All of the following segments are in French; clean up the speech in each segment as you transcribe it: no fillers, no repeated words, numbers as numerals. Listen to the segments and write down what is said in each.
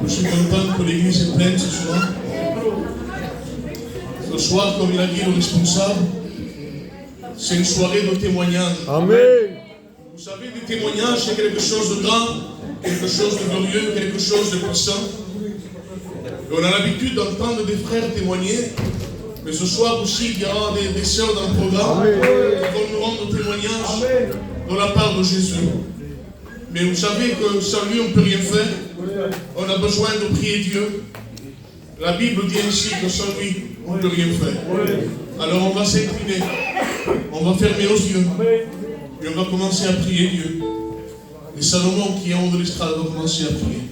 Je suis content que l'église est pleine ce soir. Ce soir, comme il a dit le responsable, c'est une soirée de témoignage. Amen. Vous savez, des témoignages, c'est quelque chose de grand, quelque chose de glorieux, quelque chose de puissant. Et on a l'habitude d'entendre des frères témoigner, mais ce soir aussi, il y aura des sœurs dans le programme qui vont nous rendre témoignage de la part de Jésus. Mais vous savez que sans lui, on ne peut rien faire. On a besoin de prier Dieu. La Bible dit ainsi que sans lui, on ne peut rien faire. Alors on va s'incliner, on va fermer nos yeux, et on va commencer à prier Dieu. Et Salomon, qui est en haut de l'estrade, va commencer à prier.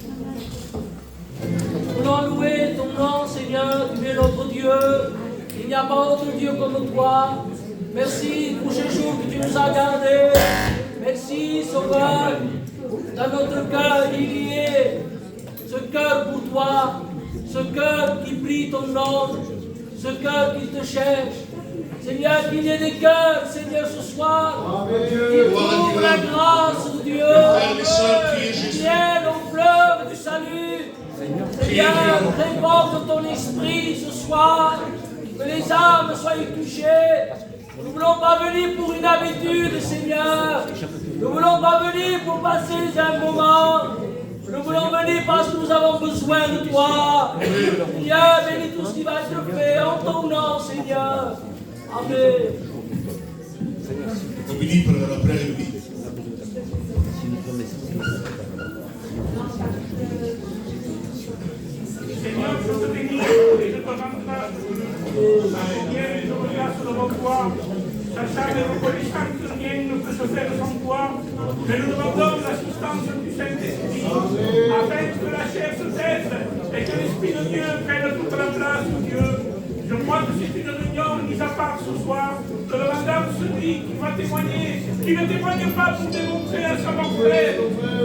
Nous voulons louer ton nom, Seigneur, tu es notre Dieu. Il n'y a pas autre Dieu comme toi. Merci pour ce jour que tu nous as gardés. Merci, Sauveur. Dans notre cœur, il y est ce cœur pour toi, ce cœur qui prie ton nom, ce cœur qui te cherche. Seigneur, qu'il y ait des cœurs, Seigneur, ce soir, qui trouvent la grâce de Dieu, qui viennent aux fleurs du salut. Seigneur, déborde ton esprit ce soir, que les âmes soient touchées. Nous ne voulons pas venir pour une habitude, Seigneur. Nous ne voulons pas venir pour passer un moment. Nous voulons venir parce que nous avons besoin de toi. Seigneur, bénis tout ce qui va être fait en ton nom, Seigneur. Amen. Bénis pour la prière de vie. Seigneur, je te bénis et je te rends grâce. Seigneur, je regarde devant toi, sachant et reconnaissant que rien ne peut se faire sans toi, mais nous demandons l'assistance du Saint-Esprit, afin que la chair se taise et que l'Esprit de Dieu prenne toute la place de Dieu. Je crois que c'est une réunion mise à part ce soir, que le mandat de celui qui va témoigner, qui ne témoigne pas pour démontrer un savoir-faire,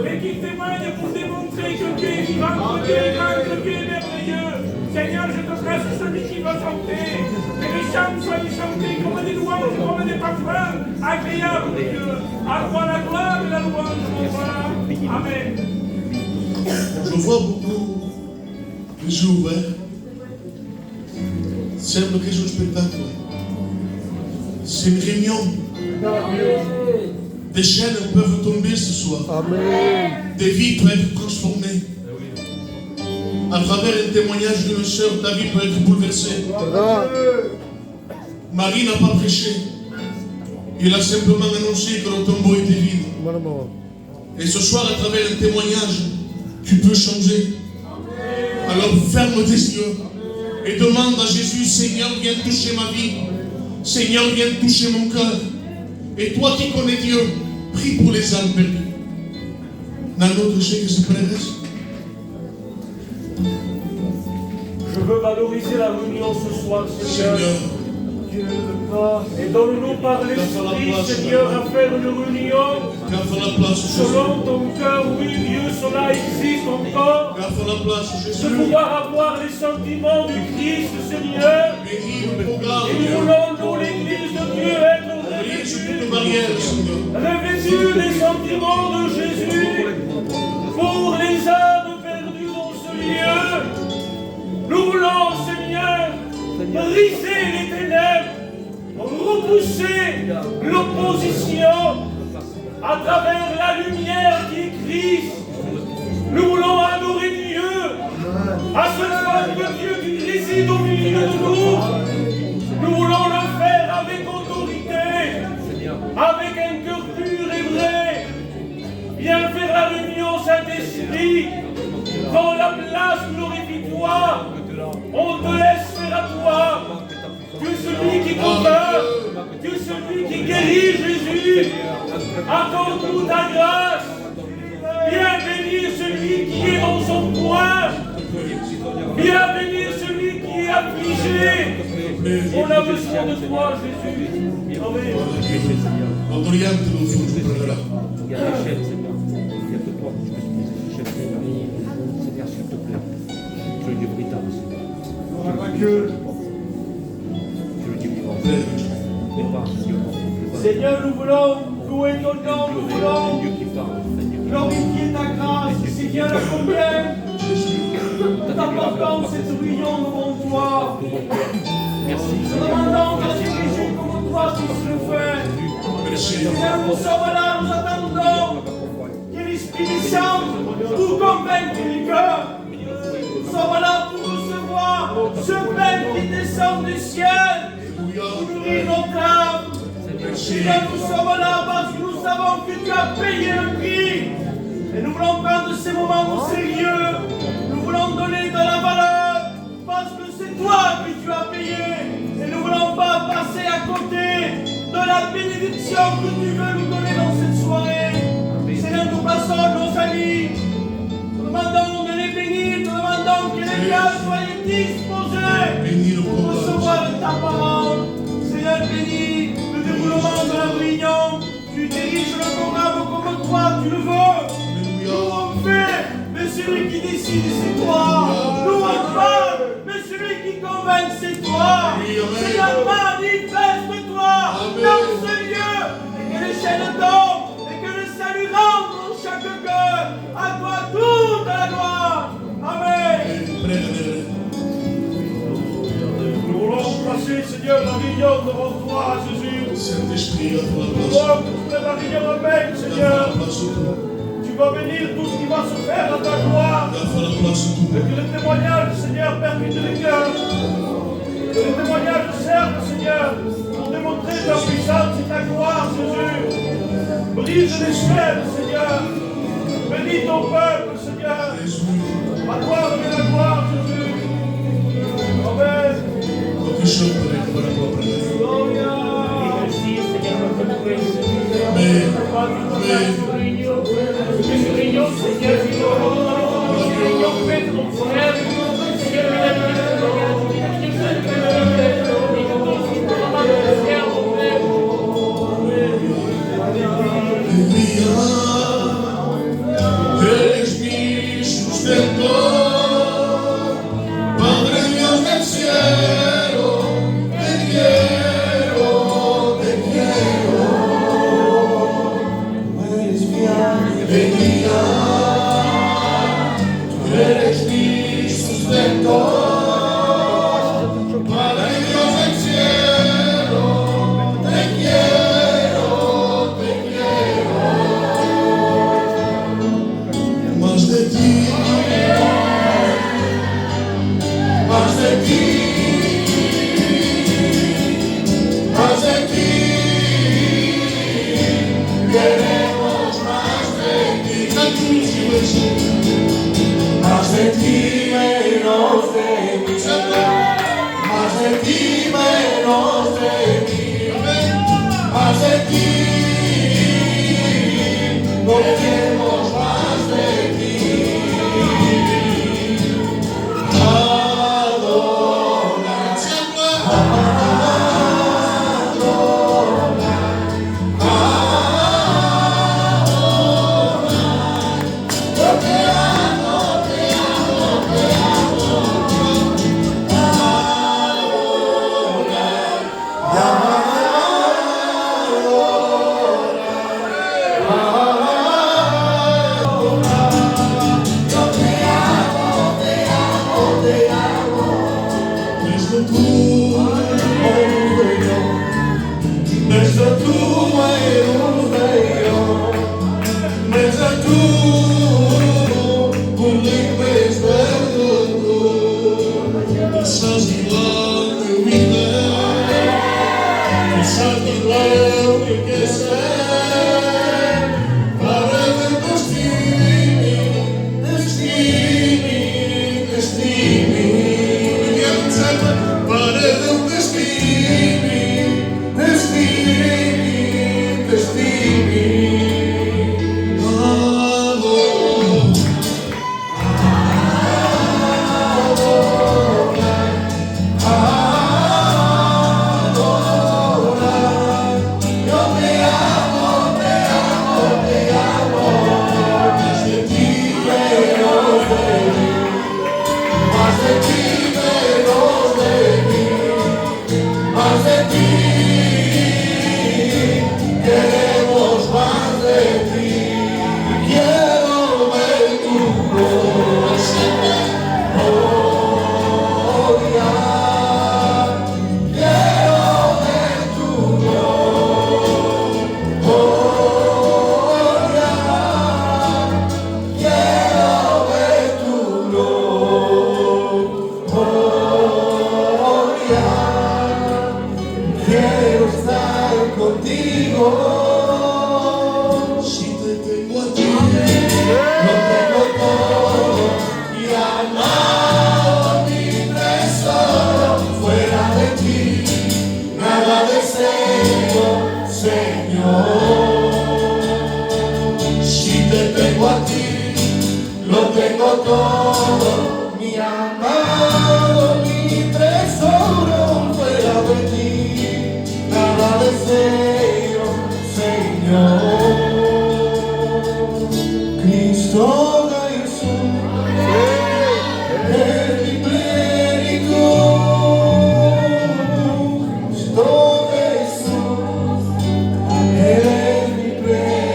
mais qui témoigne pour démontrer que Dieu est vivant, que Dieu est grand, que Dieu est merveilleux. Seigneur, je te place celui qui va chanter, que les chants soient chantés comme des louanges, comme des parfums agréables de Dieu. À toi la gloire et la louange, mon roi. Amen. Je vois beaucoup les yeux ouverts. C'est un quelque spectacle. C'est une réunion. Des chaînes peuvent tomber ce soir. Amen. Des vies peuvent être transformées. À travers un témoignage d'une sœur, ta vie peut être bouleversée. Marie n'a pas prêché. Il a simplement annoncé que le tombeau était vide. Et ce soir, à travers un témoignage, tu peux changer. Alors ferme tes yeux et demande à Jésus, Seigneur, viens toucher ma vie. Seigneur, viens toucher mon cœur. Et toi qui connais Dieu, prie pour les âmes perdues. Dans notre chèque, que se préresse. Je veux valoriser la réunion ce soir, Seigneur. Et donne-nous par l'Esprit, Seigneur, à faire une réunion selon ton cœur, oui, Dieu, cela existe encore. De pouvoir avoir les sentiments du Christ, Seigneur. Et nous voulons, nous, l'Église de Dieu, être revêtus des sentiments de Jésus pour les âmes perdues dans ce lieu. Nous voulons, Seigneur, briser les ténèbres, repousser l'opposition à travers la lumière qui est Christ. Nous voulons adorer Dieu, à ce point que Dieu qui réside au milieu de nous. Nous voulons le faire avec autorité, avec un cœur pur et vrai. Viens faire la réunion, Saint-Esprit, dans la place glorifie-toi. On te laisse faire à toi. Tu es celui qui convainc, tu es celui qui guérit, Jésus. Accorde-nous ta grâce. Viens bénir celui qui est dans son coin. Viens bénir celui qui est affligé. On a besoin de toi, Jésus. Amen. Seigneur, nous voulons louer ton nom, nous voulons glorifier ta grâce. Seigneur, combien convoquant cette réunion devant toi. Nous demandons que Jésus comme toi puisse le faire. Seigneur, nous sommes là, nous attendons que l'Esprit Saint nous convainque les cœurs. Nous sommes là pour recevoir ce pain qui descend du ciel, pour nourrir notre âme. Seigneur, nous sommes là parce que nous savons que tu as payé le prix. Et nous voulons prendre ces moments au sérieux. Nous voulons donner de la valeur parce que c'est toi que tu as payé. Et nous ne voulons pas passer à côté de la bénédiction que tu veux nous donner dans cette soirée. Seigneur, nous passons nos amis. Nous demandons de les bénir. Nous demandons que les cœurs soient disposés pour recevoir ta parole. Seigneur, bénis le déroulement de la réunion. Tu diriges le programme comme toi tu le veux. Nous on fait, mais celui qui décide c'est toi. Nous on parle, mais celui qui convainc c'est toi. Seigneur, manifeste-toi dans ce lieu. Et que les chaînes tombent, et que le salut rentre dans chaque cœur. À toi toute la gloire. Amen. Nous voulons placer, Seigneur, la réunion devant toi, Jésus. Saint-Esprit, à toi la Nous place. voulons que tu mettes la réunion en main, Seigneur. Tu vas bénir tout ce qui va se faire à ta gloire. Et que le témoignage, Seigneur, permette les cœurs. Que le témoignage serve, Seigneur, pour démontrer ta puissance et ta gloire, Jésus. Brise les chaînes, Seigneur. Bénis ton peuple, Seigneur. À toi revient la gloire, Jésus. Amen. Gloria. Merci Seigneur pour ta grâce. Amen. Réunion, Seigneur, réunion faite mon frère, Seigneur, Eres mi sustento, Padre Dios del cielo, te quiero, te quiero. Eres mía, tú eres mi sustento, Padre Dios del cielo, te quiero, te quiero. Más de ti, más de ti, más de ti. Queremos más de ti. Más de ti, menos de mí. Más de ti, menos de mí. Más de ti. No queremos más de ti. Te amo, te amo, te amo. todo, mi amado, mi tesoro, fuera de ti, nada deseo, Señor. Cristo Jesús, es mi plenitud. Cristo Jesús, es mi plenitud.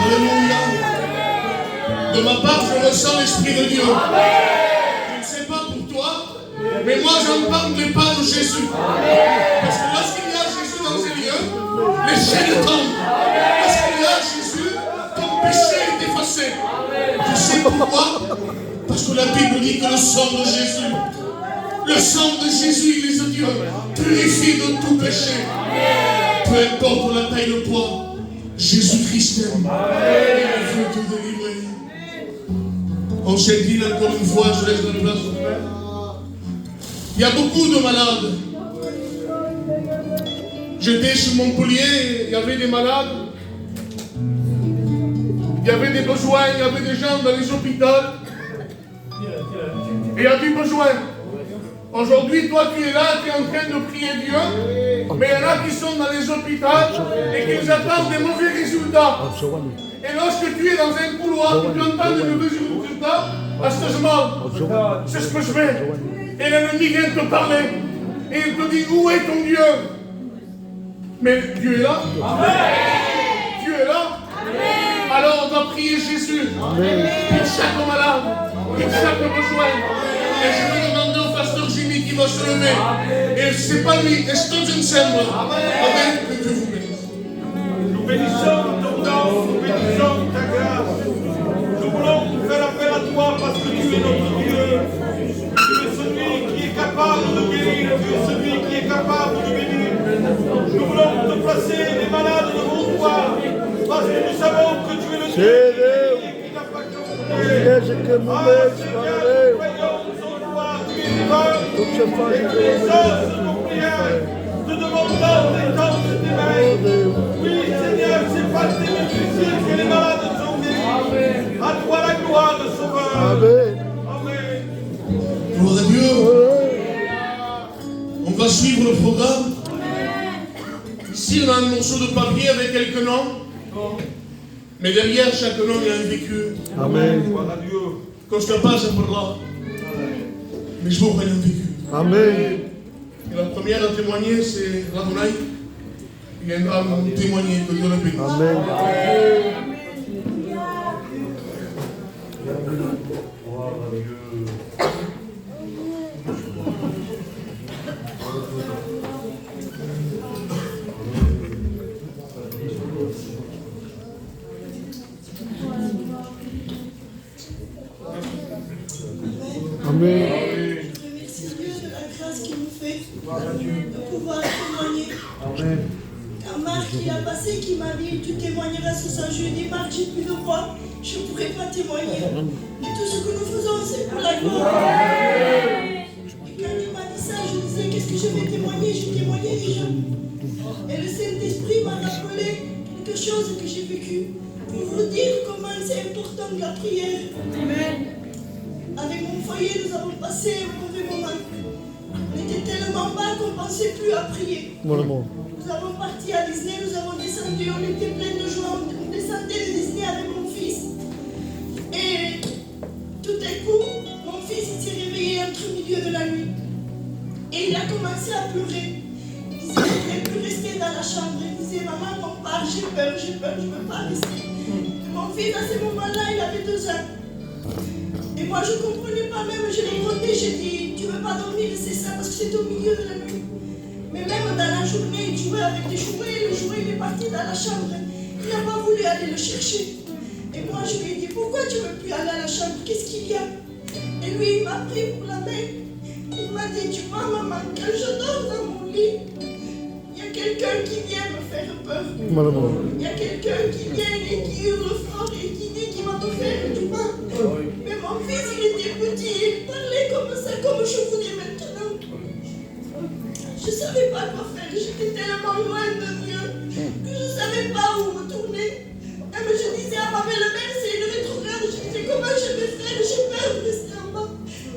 Alléluia. De ma part, je ressens l'Esprit de Dieu. Je ne sais pas pour toi, mais moi j'en parle des pas de Jésus. Parce que lorsqu'il y a Jésus dans ces lieux, les chaînes tombent. Lorsqu'il y a Jésus, ton péché est effacé. Tu sais pourquoi? Parce que la Bible dit que le sang de Jésus, Église de Dieu, purifie de tout péché. Peu importe la taille, le poids, Jésus-Christ t'aime. Il veut te délivrer. On s'édine encore une fois, je laisse la place au Père. Il y a beaucoup de malades. J'étais sur Montpellier, il y avait des malades. Il y avait des besoins, il y avait des gens dans les hôpitaux. Et il y a du besoin. Aujourd'hui, toi, tu es là, tu es en train de prier Dieu. Mais il y en a qui sont dans les hôpitaux et qui attendent des mauvais résultats. Et lorsque tu es dans un couloir, tu entends des mauvais résultats, c'est ce que je fais. Et l'ennemi vient te parler. Et il te dit, où est ton Dieu? Mais Dieu est là. Dieu est là. Alors on va prier Jésus pour chaque malade, pour chaque besoin. Et je vais demander au pasteur Jimmy qui va se lever. Et c'est pas lui, et c'est tout ensemble. Amen. Que Dieu vous bénisse. Nous bénissons ton nom, nous bénissons ta grâce. Nous voulons faire appel à toi parce que tu es notre Dieu. Tu es celui qui est capable de guérir, tu es celui qui est capable de bénir. Nous voulons te placer les malades devant toi parce que nous savons que tu es le Dieu qui n'a pas changé. Ah Seigneur, croyons en toi, tu es vivant et tu exauces nos prières. Te demandons d'étendre tes mains. Oui Seigneur, c'est par tes difficiles que les malades sont guéris. À toi la gloire, Sauveur. Amen. Gloire à Dieu. On va suivre le programme. Ici, on a un morceau de papier avec quelques noms. Mais derrière chaque nom, il y a un vécu. Amen. Quand je te passe par là, mais je vois qu'il y a un vécu. Amen. Et la première à témoigner, c'est Radonaï. Il viendra nous témoigner, que Dieu le bénisse. Amen. Amen. Je remercie Dieu de la grâce qu'il nous fait de pouvoir témoigner. Car Marc, il a passé qui m'a dit, tu témoigneras ce soir. Je lui ai dit, Marc, j'ai plus de voix, je ne pourrai pas témoigner. Mais tout ce que nous faisons, c'est pour la gloire. Et quand il m'a dit ça, je disais, qu'est-ce que je vais témoigner? J'ai témoigné déjà. Et le Saint-Esprit m'a rappelé quelque chose que j'ai vécu pour vous dire comment c'est important la prière. Amen. Avec mon foyer, nous avons passé un mauvais moment. On était tellement bas qu'on ne pensait plus à prier. Nous avons parti à Disney, nous avons descendu, on était plein de joie. On descendait de Disney avec mon fils. Et tout à coup, mon fils s'est réveillé entre milieu de la nuit. Et il a commencé à pleurer. Il disait, je ne voulais plus rester dans la chambre. Il disait, maman, on part, j'ai peur, je ne veux pas rester. Et mon fils, à ce moment-là, il avait 2 ans. Et moi, je ne comprenais pas, même je l'ai grondé, j'ai dit, tu ne veux pas dormir, et c'est ça, parce que c'était au milieu de la nuit. Mais même dans la journée, il jouait avec des jouets, le jouet, il est parti dans la chambre. Il n'a pas voulu aller le chercher. Et moi, je lui ai dit, pourquoi tu ne veux plus aller à la chambre? Qu'est-ce qu'il y a? Et lui, il m'a pris pour la main. Il m'a dit, tu vois, maman, quand je dors dans mon lit, il y a quelqu'un qui vient me faire peur. Il y a quelqu'un qui vient et qui hurle fort et qui dit qu'il va me faire du mal. Mais mon fils, il était petit, il parlait comme ça, comme je vous dis maintenant. Je ne savais pas quoi faire, j'étais tellement loin de Dieu. que je ne savais pas où me tourner. Et je disais à ma belle-mère, c'est une rétrograde. Je disais, comment je vais faire? J'ai peur de rester en bas.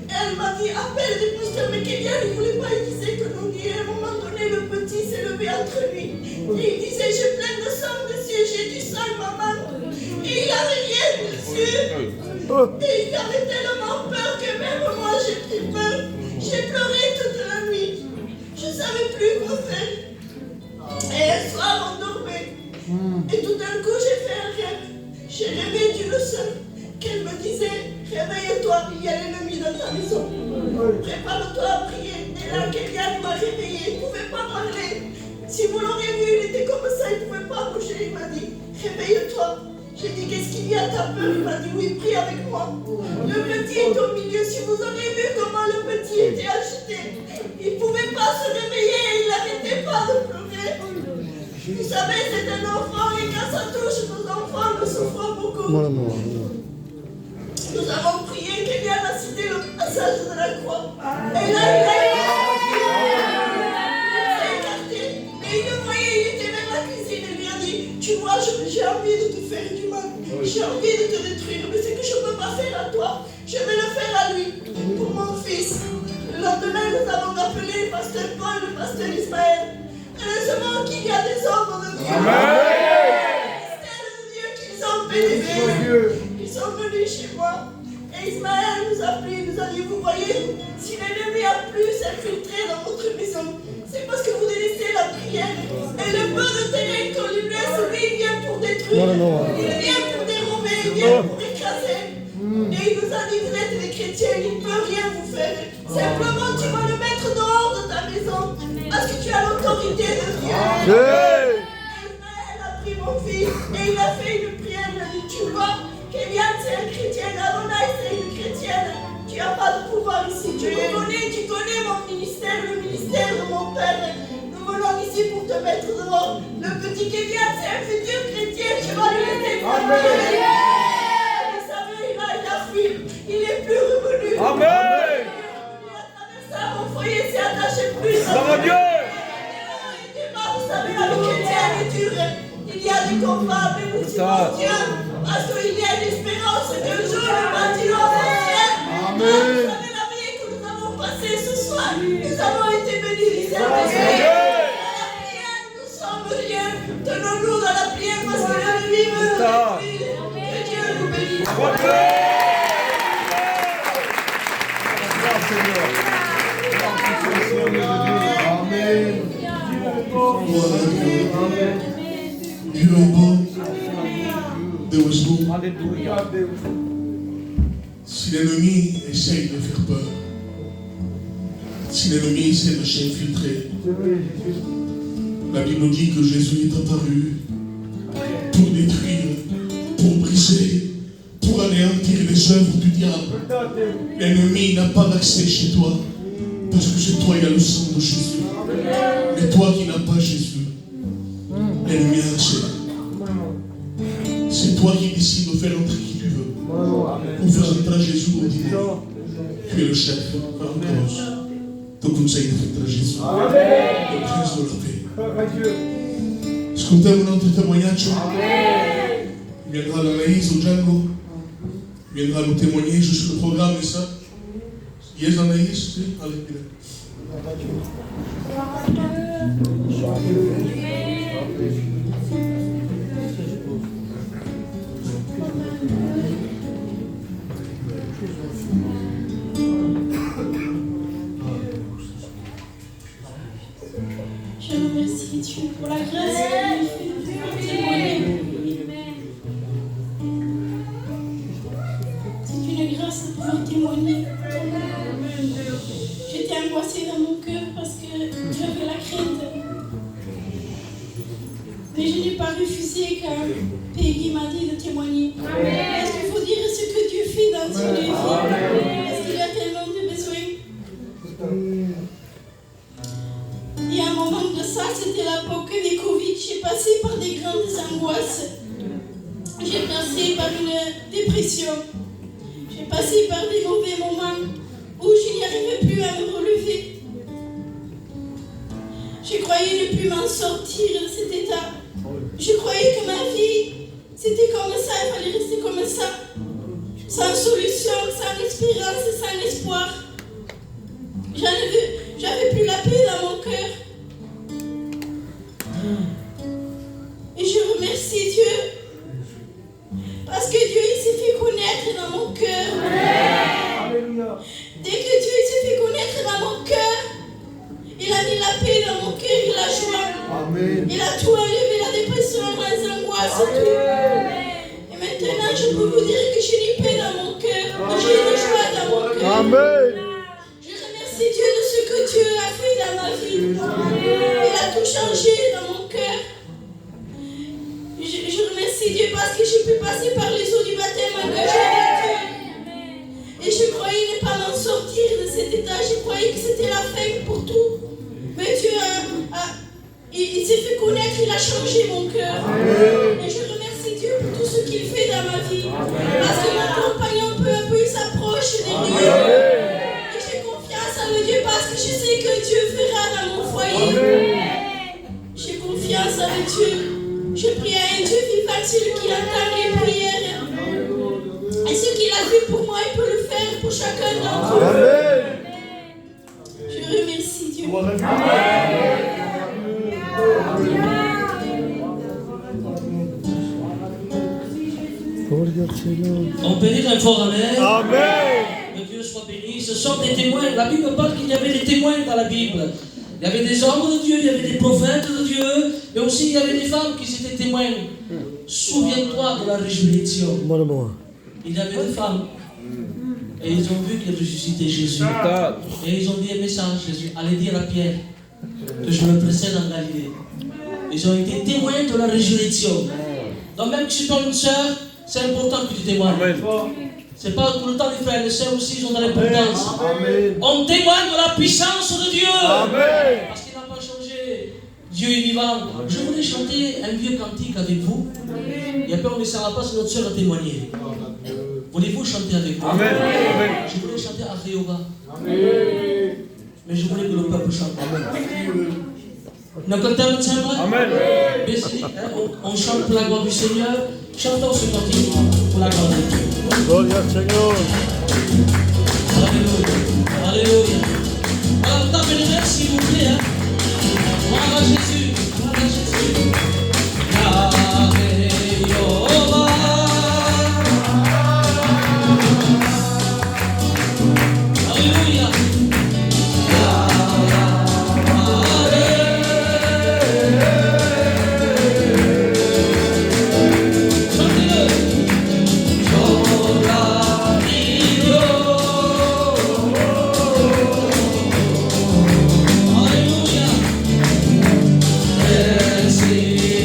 Et elle m'a dit, appelle des pasteurs. Mais Kélian ne voulait pas, il disait que non. Et à un moment donné, le petit s'est levé entre lui. Et il disait, j'ai plein de sang dessus, j'ai du sang, maman. Et il n'avait rien dessus. Et il avait tellement peur que même moi, j'ai pris peur. J'ai pleuré toute la nuit. Je ne savais plus quoi faire. Et un soir, on dormait. Et tout d'un coup, j'ai fait un rêve. J'ai rêvé d'une sœur qu'elle me disait, réveille-toi, il y a l'ennemi dans ta maison. Prépare-toi à prier. Et là, quelqu'un m'a réveillé, il ne pouvait pas parler. Si vous l'auriez vu, il était comme ça, il ne pouvait pas bouger. Il m'a dit, réveille-toi. J'ai dit, qu'est-ce qu'il y a, t'as peur? Il m'a dit, oui, prie avec moi. Le petit est au milieu. Si vous auriez vu comment le petit était agité, il ne pouvait pas se réveiller, il n'arrêtait pas de pleurer. Vous savez, c'est un enfant et quand ça touche nos enfants, nous souffrons beaucoup. Nous avons prié, Kélian a cité le passage de la croix. Et là, il s'est écarté. Et il le voyait, il était vers la cuisine. Il lui a dit, tu vois, j'ai envie de te faire du mal. J'ai envie de te détruire. Mais ce que je ne peux pas faire à toi, je vais le faire à lui, pour mon fils. Le lendemain, nous avons appelé le pasteur Paul, le pasteur Ismaël. Heureusement qu'il y a des hommes de Dieu. C'est de Dieu qu'ils ont bénéficié. Ils sont venus chez moi. Et Ismaël nous a pris, nous a dit, vous voyez, si l'ennemi a pu s'infiltrer dans votre maison, c'est parce que vous délaissez la prière. Et le peu de terrain qu'on lui laisse, lui, il vient pour détruire. Il vient pour dérober, il vient pour écraser. Et il nous a dit, vous êtes des chrétiens, il ne peut rien vous faire. Simplement, tu vas le mettre dehors de ta maison. Parce que tu as l'autorité de Dieu. Ismaël a pris mon fils et il a fait une prière. Il a dit, tu vois, Kélian c'est un chrétien, Aronaï c'est une chrétienne. Tu n'as pas de pouvoir ici. Tu connais mon ministère, le ministère de mon père. Nous venons ici pour te mettre dehors. Le petit Kélian c'est un futur chrétien. Tu vas lui laisser parler. Vous savez, il a fui. Il n'est plus revenu. Amen. Ça, mon foyer s'est attaché plus. Bravo Dieu. Vous savez, la vie chrétienne est dure. Il y a des combats, mais nous disons Dieu, parce qu'il y a une espérance qu'un jour le bâtiment va ciel. Vous savez, la vie que nous avons passée ce soir, nous avons été bénis du Saint-Esprit. Dans la prière, nous sommes rien. Tenons-nous dans la prière parce que l'ennemi veut nous détruire. Que Dieu nous bénisse. Dieu est bon. Deus bon. Si l'ennemi essaye de faire peur, si l'ennemi essaie de s'infiltrer, la Bible dit que Jésus est apparu pour détruire, pour briser, pour anéantir les œuvres du diable. L'ennemi n'a pas d'accès chez toi, parce que chez toi il y a le sang de Jésus. Mais toi qui n'as pas Jésus, l'ennemi a accès. C'est toi qui décides de faire entrer qui tu veux. Pour faire entrer Jésus au dîner. Tu es le chef, Parakos. Te conseille de faire entrer Jésus. Le prince de la paix. Ascoltiamo un altro témoignage. Viendra l'analyse au Django. Viendra nous témoigner sur le programme et ça. Yes, l'analyse, allez, bien. Je remercie Dieu pour la grâce qu'il m'a fait de témoigner. C'est une grâce de pouvoir témoigner. J'étais angoissée dans mon cœur parce que j'avais la crainte. Mais je n'ai pas refusé quand Peggy m'a dit de témoigner. Parce qu'il faut dire ce que Dieu fait dans une vie. Parce qu'il y a tellement de besoins. Et à un moment de ça, c'était l'époque des Covid. J'ai passé par des grandes angoisses. J'ai passé par une dépression. J'ai passé par des mauvais moments où je n'y arrivais plus à me relever. Je croyais ne plus m'en sortir de cet état. Je croyais que ma vie, c'était comme ça, il fallait rester comme ça. Sans solution, sans espérance et sans espoir. J'avais plus la paix dans mon cœur. Et je remercie Dieu. Parce que Dieu, il s'est fait connaître dans mon cœur. Dès que Dieu s'est fait connaître dans mon cœur, il a mis la paix dans mon cœur et la joie. Amen. Il a tout enlevé, la dépression, les angoisses, tout. Et maintenant, je peux vous dire que j'ai une paix dans mon cœur. J'ai une joie dans mon cœur. Amen. Je remercie Dieu de ce que Dieu a fait dans ma vie. Il a tout changé dans mon cœur. Je remercie Dieu parce que je peux passer par les eaux du baptême engagé avec Dieu. Et je croyais ne pas m'en sortir de cet état. Je croyais que c'était la fin pour tout. Mais Dieu il s'est fait connaître, il a changé mon cœur. Et je remercie Dieu pour tout ce qu'il fait dans ma vie. Parce que mon compagnon, peu à peu, il s'approche de lui. Et j'ai confiance en Dieu parce que je sais que Dieu fera dans mon foyer. J'ai confiance en Dieu. Je prie à un Dieu vivant, celui qui entend les prières. Et ce qu'il a fait pour moi, il peut le faire pour chacun d'entre nous. Je remercie Dieu. On peut dire un fort amen. Amen. Que Dieu soit béni. Ce sont des témoins. La Bible parle qu'il y avait des témoins dans la Bible. Il y avait des hommes de Dieu, il y avait des prophètes de Dieu, mais aussi il y avait des femmes qui étaient témoins. Souviens-toi de la résurrection. Il y avait des femmes. Et ils ont vu qu'il ressuscitait Jésus. Et ils ont dit un message à Jésus. Allez dire à Pierre que je le précède en Galilée. Ils ont été témoins de la résurrection. Donc même si tu es une sœur, c'est important que tu témoignes. C'est pas tout le temps les frères, les sœurs aussi, ils ont de l'importance. On témoigne de la puissance de Dieu. Amen. Parce qu'il n'a pas changé. Dieu est vivant. Je voulais chanter un vieux cantique avec vous. Et après on ne laissera pas si notre sœur a témoigné. Voulez-vous chanter avec moi? Amen. Je voulais chanter à Réova. Mais je voulais que le peuple chante. Amen. On chante pour la gloire du Seigneur. Chantons ce cantique pour la gloire de Dieu. Gloria al Señor. Alléluia. Alléluia. Alors, vous tapez les mains s'il vous plaît. Hein. Gloire à Jésus. Gloire à Jésus. Jéhovah. Alléluia. See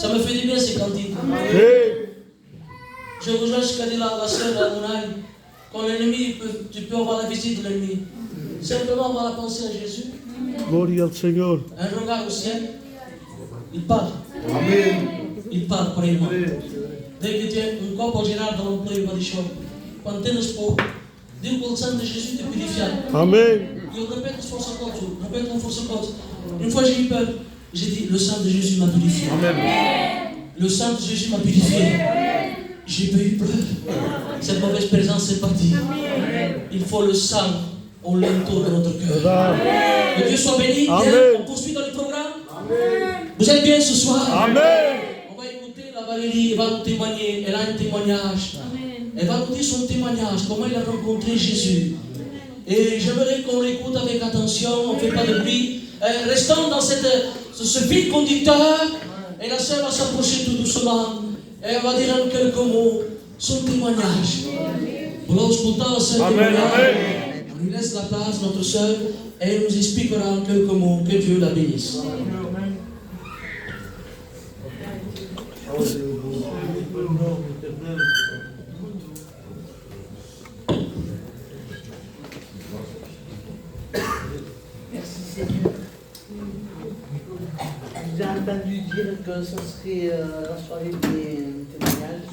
Ça me fait du bien ces cantiques. Hey. Je rejoins ce qu'a dit la sœur Adonai. Quand l'ennemi, tu peux avoir la visite de l'ennemi. Simplement avoir la pensée à Jésus. Gloria al Señor. Un regard au ciel. Il parle. Amen. Il parle pour moi. Dès que tu es un corps original dans l'emploi, il va dire quand tu es pour dire que le sang de Jésus te purifie. Amen. Il répète force encore, répète en force encore. Une fois j'ai eu peur, j'ai dit le sang de Jésus m'a purifié. Amen. Le sang de Jésus m'a purifié. J'ai pas eu peur. Cette mauvaise présence est partie. Il faut le sang au linteau de notre cœur. Que Dieu soit béni. Amen. On poursuit dans le programme. Vous êtes bien ce soir? Amen. On va écouter la Valérie, elle va nous témoigner. Elle a un témoignage. Elle va nous dire son témoignage, comment elle a rencontré Jésus. Et j'aimerais qu'on l'écoute avec attention, on ne fait pas de bruit. Restons dans ce fil conducteur. Et la sœur va s'approcher tout doucement. Et elle va dire en quelques mots son témoignage. Pour ascoltare ce témoignage, on lui laisse la place, notre sœur, et elle nous expliquera en quelques mots. Que Dieu la bénisse. Merci Seigneur. J'ai entendu dire que ce serait la soirée des témoignages.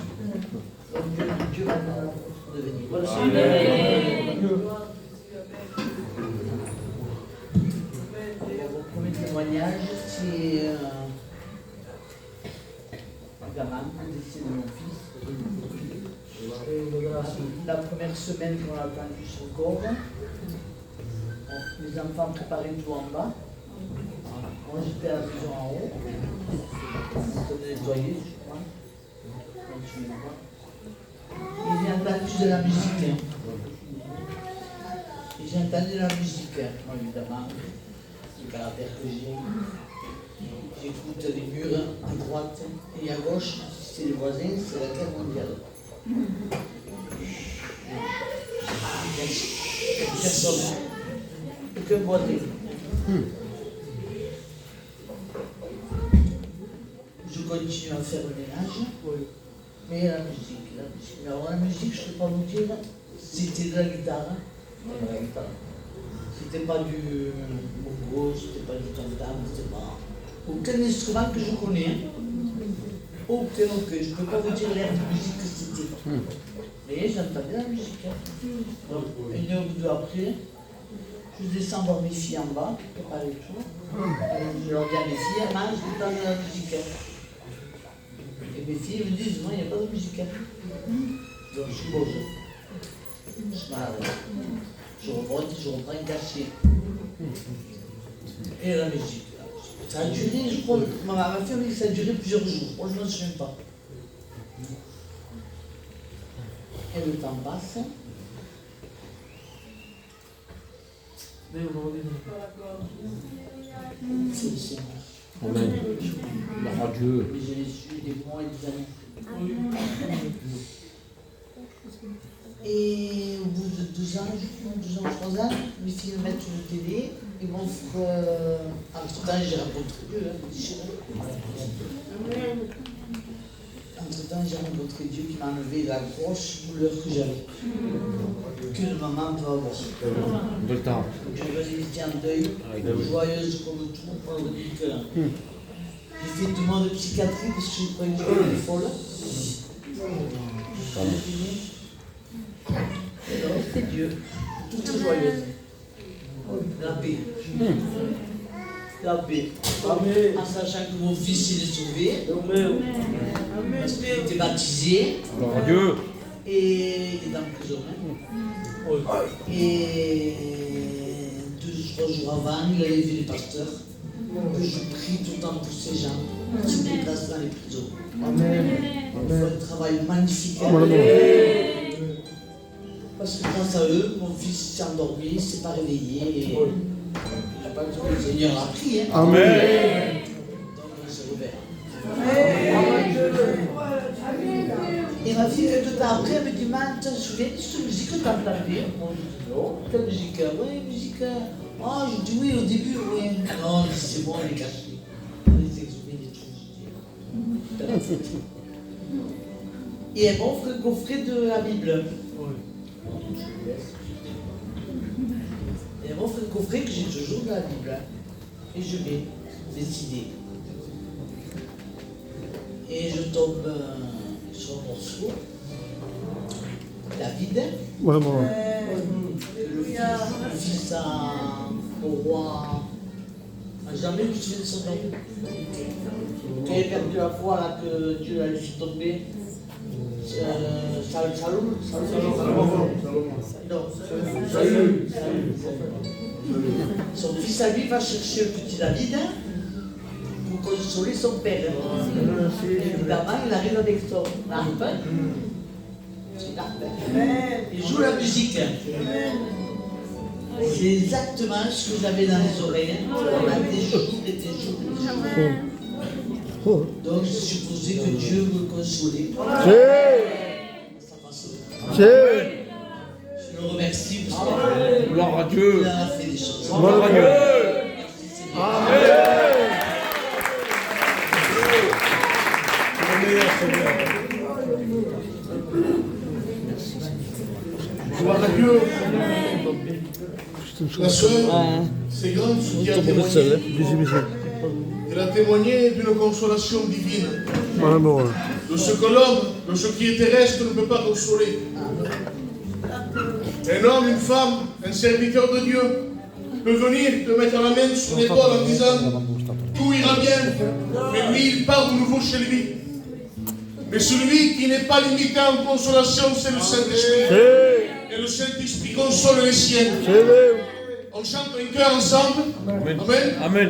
Donc Dieu va nous devenir. Voilà. Mon premier témoignage, c'est un gamin, c'est de mon fils. La première semaine qu'on a attendu son corps, les enfants préparaient tout en bas. Moi j'étais à la maison en haut. On se nettoyer, je crois. Et j'ai entendu de la musique. Et j'ai entendu de la musique, évidemment. Le caractère que j'ai. J'écoute les murs à droite et à gauche. C'est les voisins, c'est la guerre mondiale. Personne. Aucun voisin. Je continue à faire le ménage, mais la musique. Mais alors la musique, je ne peux pas vous dire, c'était de la guitare. C'était pas du bongo, c'était pas du tam-tam, c'était pas aucun instrument que je connais. Aucun. Je ne peux pas vous dire l'air de musique que c'était. Mais j'entendais la musique. Une heure ou deux après, je descends voir mes filles en bas, préparer tout. Je leur dis à mes filles, maman, je vais entendre la musique. Et mes filles me disent, non, il n'y a pas de musique. Donc je pose. Je m'arrête. Je revote, je reprends un cachet. Et la musique. Ça a duré, je crois, ma fille m'a dit que ça a duré plusieurs jours. Moi, je ne me souviens pas. Et le temps passe. C'est le Seigneur. Amen. Gloire à Dieu. Mais je l'ai su des mois et des années. Et au bout de 2 ans, 3 ans, mes filles me mettent une télé. Et mon frère, entre-temps, j'ai rencontré Dieu. Entre-temps, j'ai rencontré Dieu qui m'a enlevé la grosse douleur que j'avais. Qu'une maman peut avoir. De temps. Je résistais en deuil, joyeuse comme tout, pour le dire que j'ai fait tout le monde de psychiatrie parce que je croyais que j'étais folle. Et alors, c'est Dieu. Tout est joyeuse. La paix. La paix. En sachant que mon fils il est sauvé. Parce qu'il était baptisé. Gloire à Dieu. Et il est dans le prison. Et 2 ou 3 jours avant, il avait vu les pasteurs. Que je prie tout le temps pour ces gens qui se déplacent dans les prisons. Amen. Ils font un travail magnifique. Parce que grâce à eux, mon fils s'est endormi, il ne s'est pas réveillé. Et le Seigneur a prié. Amen. Donc on s'est ouvert. Et ma fille, quelques temps après, elle me dit, maman, tu te souviens de cette musique que tu as entendue? Moi, je dis, non, quelle musique? Oui, musique. Ah, je dis oui, au début, oui. Non, c'est bon, on est caché. On les exhumés, les trucs. Et un bon coffret de la Bible. Et un bon coffret que j'ai toujours de la Bible. Et je vais décider. Et je tombe sur un morceau. David. Vraiment. Le fils au roi n'a jamais utilisé son nom. Quand il a perdu la foi là, que Dieu a laissé tomber, Salomon. Son fils à lui va chercher le petit David pour consoler son père. Évidemment, il arrive avec son harpe. Il joue la musique. C'est exactement ce que j'avais dans les oreilles. On a des jours et des jours. Donc je supposais que Dieu me consolait. Je le remercie parce Gloire à Dieu. qu'il a fait des choses. Gloire à Dieu. Merci Seigneur. Gloire à Dieu. La sœur, c'est grande ce qui a témoigné. Elle a témoigné d'une consolation divine. De ce que l'homme, de ce qui est terrestre ne peut pas consoler. Un homme, une femme, un serviteur de Dieu peut venir te mettre la main sur l'épaule en disant tout ira bien, mais lui il part de nouveau chez lui. Mais celui qui n'est pas limité en consolation, c'est le Saint-Esprit. Et le Saint-Esprit console les siens. On chante un cœur ensemble. Amen. Amen.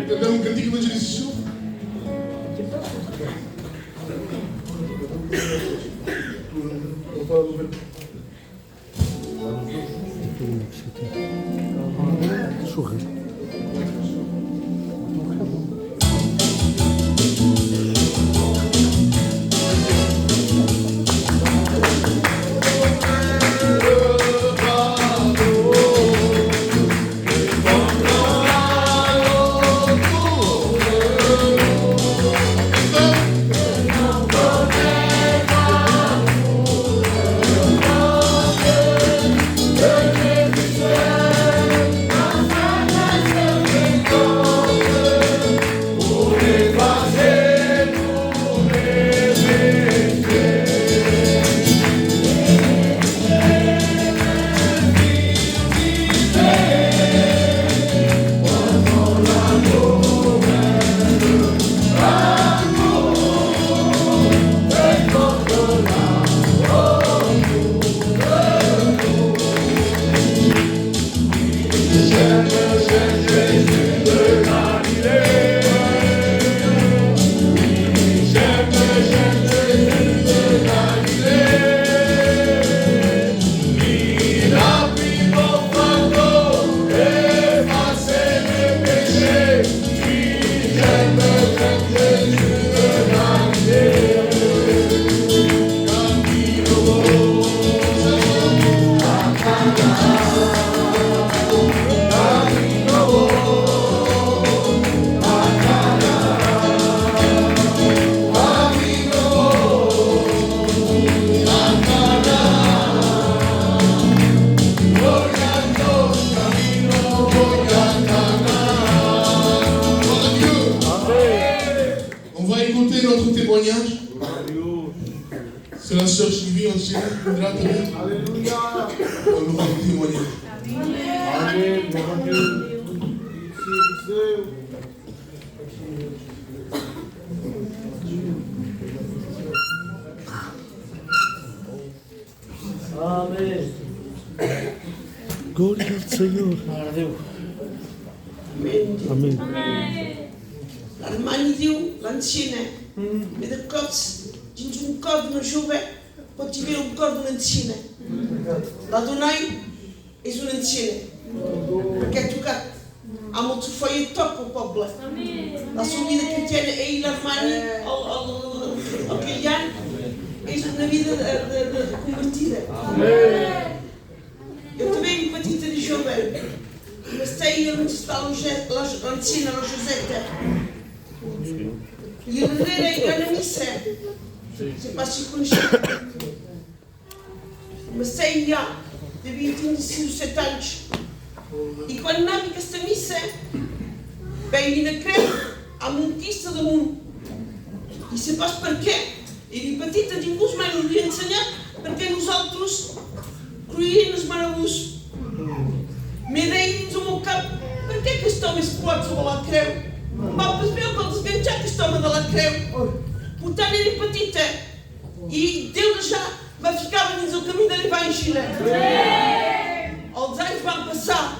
C'est la sœur Sylvie ancienne qui voudra te dire. Alléluia. On nous va témoigner. Amen. Amen. Gloria al Señor. Amen. L'Allemagne diu, l'Ancina, mais de cops, dins un cor d'una jove, pot hi haver un cor d'una encina. La Donai és una encina, perquè ha tocat amb el sofaiet top al poble. La seva vida cristiana, ell, l'Armani, el que hi ha, és una vida de convertida. Jo també, petita de jove, m'estava a l'encina, la Joseta. Iurea economista. C'est pas si connu. Mas sei já, devia ter sido 7 anos. E quando não vi esta missa, bem na creme, há muita do mundo. E se faz para quê? E patita de vos mais nos ia ensinar, porque nos outros criamos maravilhosos. Me dei-nos o meu campo, para que este homem se pode sobre a creme? Mas meu quando se ganha que este homem da creme, portanto ele patita. E Deus já vai ficar a o caminho da Evangelho. Os anos vão passar.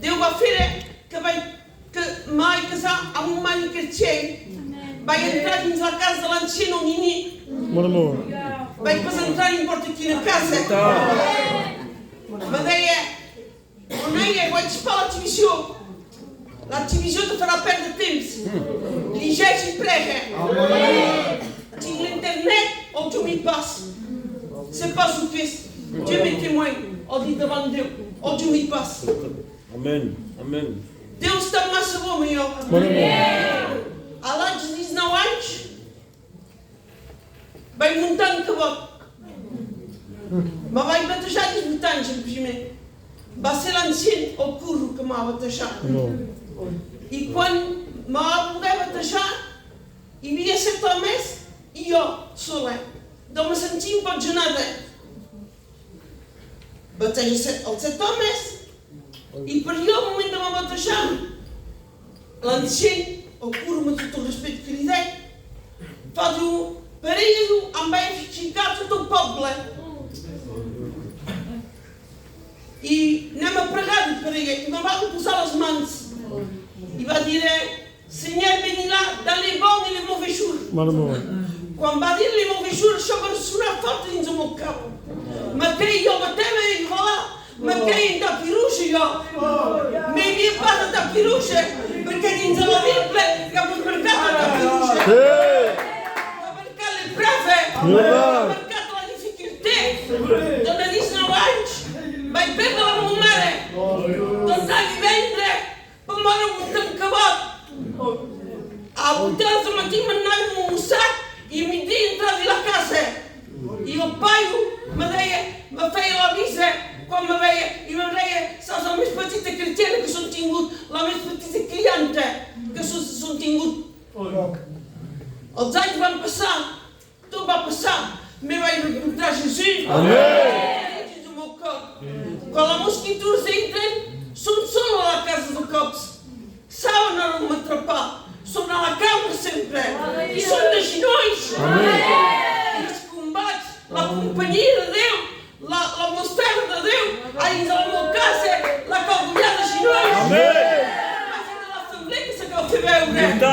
Deus vai fazer que vai que mais casar a uma mãe que vai entrar na casa da Lancina um nini. Vai depois entrar em porta aqui na casa. Mas aí é vai dispar a televisão. A televisão te fará perder tempo. Ligeiro e prega. Tinha internet ou tu me passes. C'est pas ce Christ. Dieu m'est témoin. On dit devant Dieu. Oh, Dieu m'y passe. Amen. Amen. Deus está mais bom, meu. Além de 19 anos, vai montando cabot. Mas vai batejar os botões, simplesmente. Vai ser l'ancien ao curro que me vai batejar. E quando me vai batejar, e via 7 meses, e eu sou lá. Dou-me sentir para de nada. Bateja ao 7 meses. E para eu, o momento de me batejar, l'ancien ao curro, mas com todo o respeito que lhe dei, faz o paraíso, também ficar todo o povo. E não me pregado para ele, não vai usar as mãos. E vai dizer, Senhor, vem lá, dá-lhe bom e lhe mauvais jours. Quando vai dizer lhe mauvais jours, só vai sonar forte dentro do meu carro. Mas quem eu até me lá, mas quem da piruja, me minha parte da piruja, porque dentro da Bíblia, que é o mercado da piruja. O mercado é bravo, o mercado é dificuldade. Dona diz não antes. Vai perder a mulher, não está vivendo, para morar um tempo acabado. A mudança me tinha mandado um saco e me deu entrar na casa. E o pai me fez a missa, quando me veio, e me veio, são as mais petitas cristianas que são tingudas, as mais petitas crianças que são tingudas. Os anos vão passar, tudo vai passar, me vai encontrar Jesus. Amém. Quando a mosquitos entram, são só na casa do Cops. São não me atrapalham, são na cama sempre. E são das nós. Eles combatem a companhia de Deus, a mostarda de Deus, ainda na minha casa, a calculhada de nós. Mas ainda na Assembleia que se acabou de ver, ainda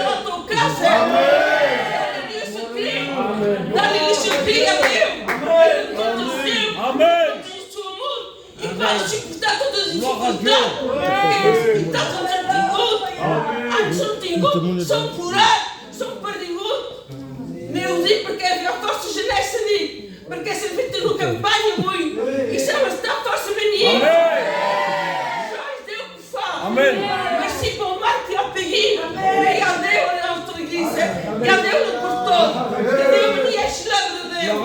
na tua casa. Dá-lhe isso aqui, dá-lhe isso aqui a Deus. Amém. E para suportar todas as dificuldades, suportar todas as dificuldades, são tingudos, são curados, são perdidos. Não digo porque a força já não é sair, porque essa vida no campanha muito, e chama-se da força menina. Só Deus que faz. Mas se para o mar que eu peguei, e a Deus na outra igreja, e a Deus no portão, e a Deus me é chilando de Deus.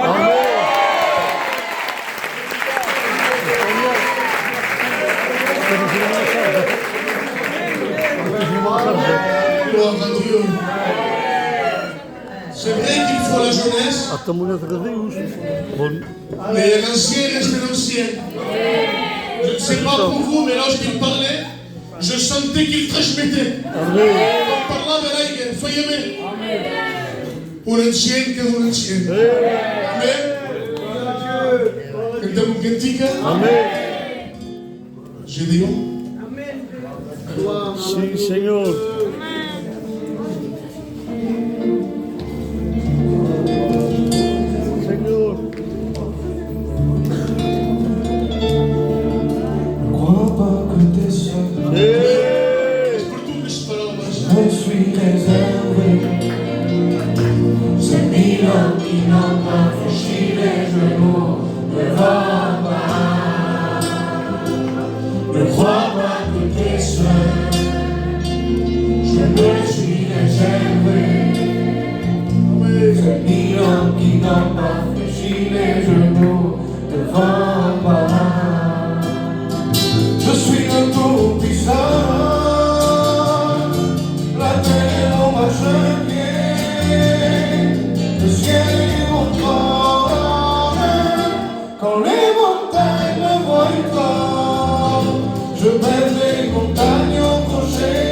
Gloire à Dieu. C'est vrai qu'il faut la jeunesse, mais l'ancien reste l'ancien. Je ne sais pas pour vous, mais lorsqu'il parlait, je sentais qu'il transmettait. En parlant de l'aïe, soyez pour l'ancien que pour l'ancien. Amen. Cantamos un cantique. Gédéon. Sí, Señor. Señor. Ne crois pas que t'es seul. Je suis réservé. C'est mille hommes qui n'ont pas franchi les genoux devant moi. Ne crois pas que t'es seul. Je me suis réservé. ni l'homme qui n'a pas fléchi les genoux devant Baal. Je suis le tout-puissant, la terre en ma pied, le ciel est mon trône. Quand les montagnes me voient pas, je mets les montagnes au crochet.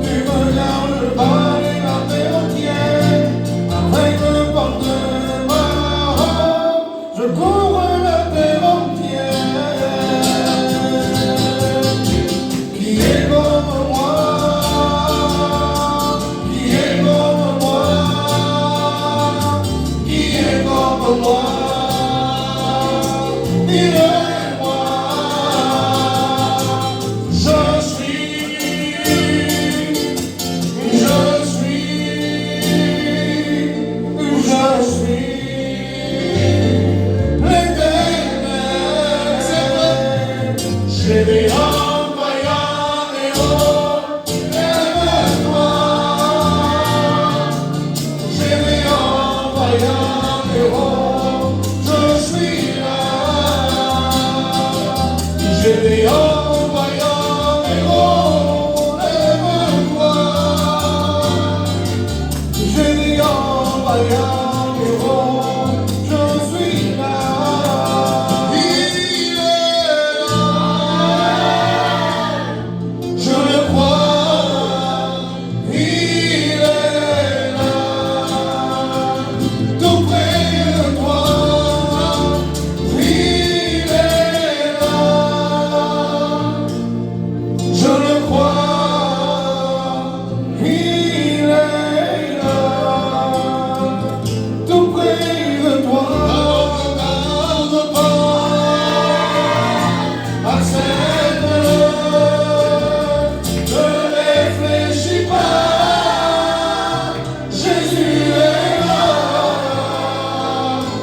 Tu me gardes le bas et la terre entière, avec le port de ma robe, je couvre la terre entière. Qui est comme moi? Qui est comme moi? Qui est comme moi? Dis-le-moi. Je suis l'Éternel. J'ai des envoyants des hauts, lève-toi. J'ai des envoyants des hauts, je suis là. J'ai des envoyants des hauts, lève-toi. J'ai des envoyants des hauts, je suis là. Il est là, je le crois. Il est là, tout près de toi. Il est là, je le crois. Il est là, tout près de toi. Tarde pas, accepte-le, ne réfléchis pas. Jésus est là,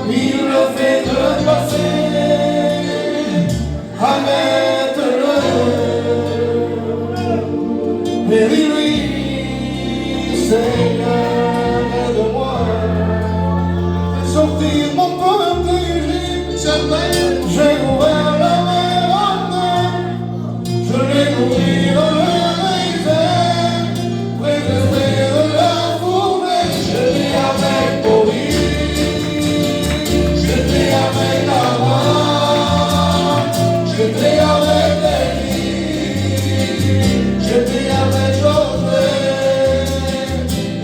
il le fait te passer. Arrête-le, mais lui, Seigneur, aide-moi. Fais sortir mon peuple d'Égypte. J'ai ouvert la mer en deux, je l'ai nourri dans le désert, préservé de la fournaise. J'étais avec Moïse, j'étais avec Abraham, j'étais avec Élie, j'étais avec Josué,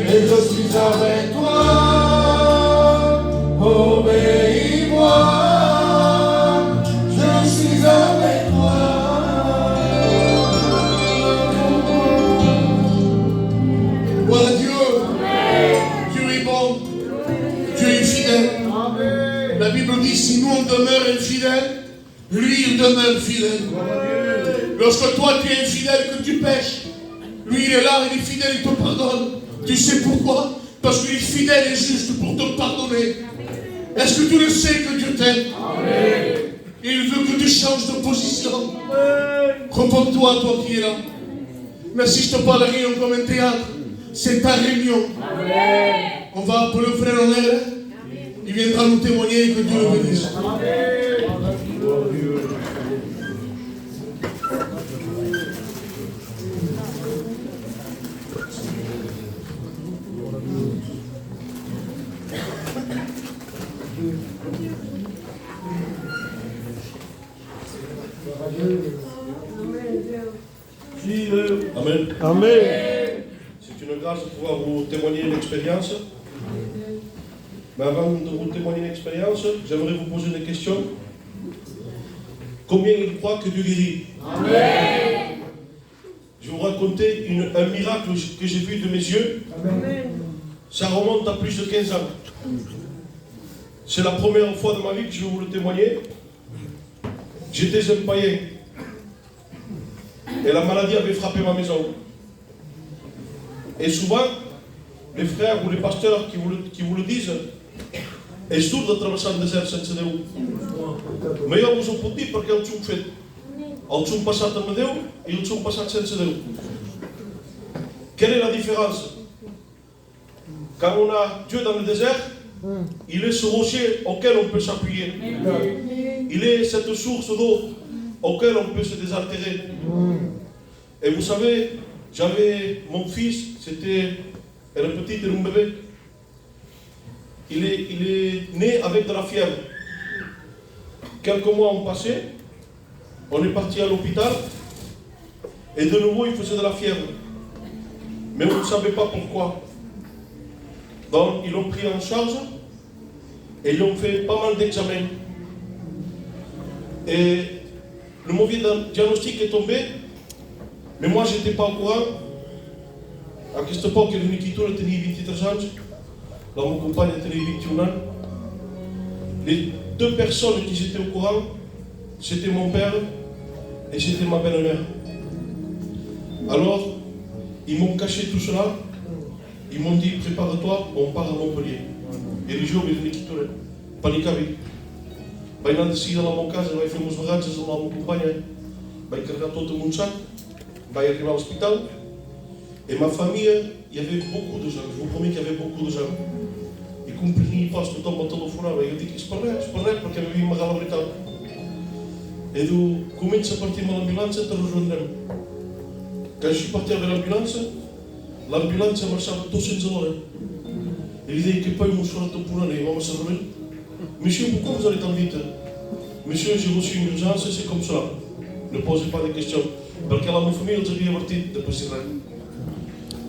et je suis avec toi. Obéis-moi, je suis avec toi. Voilà Dieu. Dieu est bon. Dieu est fidèle. La Bible dit, si nous on demeure infidèles, lui il demeure fidèle. Lorsque toi tu es infidèle, que tu pêches, lui il est là, il est fidèle, il te pardonne. Tu sais pourquoi? Parce qu'il est fidèle et juste pour te pardonner. Est-ce que tu le sais que Dieu t'aime? Et il veut que tu changes de position. Repose-toi, toi qui es là. N'assiste pas à la réunion comme un théâtre. C'est ta réunion. On va appeler le frère Honneur. Il viendra nous témoigner et que Dieu le bénisse. Amen. Amen. C'est une grâce de pouvoir vous témoigner une expérience. Mais avant de vous témoigner une expérience, j'aimerais vous poser une question. Combien ils croient que Dieu guérit? Amen. Je vais vous raconter un miracle que j'ai vu de mes yeux. Amen. Ça remonte à plus de 15 ans. C'est la première fois de ma vie que je vais vous le témoigner. J'étais un païen. Et la maladie avait frappé ma maison. Et souvent, les frères ou les pasteurs qui vous le disent, és dur de travessar el desert sense Déu. Mais jo us ho puc dir perquè els ho he fet. Els ho passat amb Déu i els ho passat sense Déu. Quelle est la différence? Quand on a Dieu dans le désert, il est ce rocher auquel on peut s'appuyer. Il est cette source d'eau auquel on peut se désaltérer. Et vous savez, j'avais mon fils, c'était un petit et un bébé. Il est né avec de la fièvre. Quelques mois ont passé, on est parti à l'hôpital, et de nouveau il faisait de la fièvre. Mais on ne savait pas pourquoi. Donc ils l'ont pris en charge, et ils ont fait pas mal d'examens. Et le mauvais diagnostic est tombé, mais moi je n'étais pas au courant. À cette époque, il était 23 ans, là mon compagne était 21 ans. Les deux personnes qui étaient au courant, c'était mon père et c'était ma belle-mère. Alors, ils m'ont caché tout cela, ils m'ont dit prépare-toi, on part à Montpellier. Et le jour, il était paniqué. Bij na de zie dan allemaal casa, wij filmen ons raadjes allemaal op campagne. Bij Kerga tot de Moonsac, bij arrivé à l'hôpital. Et ma famille, il y avait beaucoup de gens, je vous promets qu'il y avait beaucoup de gens. Y compris pas ce temps, mon téléphone, je dis que je parlais parce qu'il y avait une maladie. Et donc, comment je suis parti à l'ambulance, je te rejoindrai. Quand je suis parti avec l'ambulance marchait 200 euros. Il disait que pas eu mon choix de pour aller, il va me servir. Monsieur, pourquoi vous allez tant vite? Monsieur, j'ai reçu une urgence, c'est comme ça. Ne posez pas de questions. Parce que la ma famille, elle s'est avertie de passer là.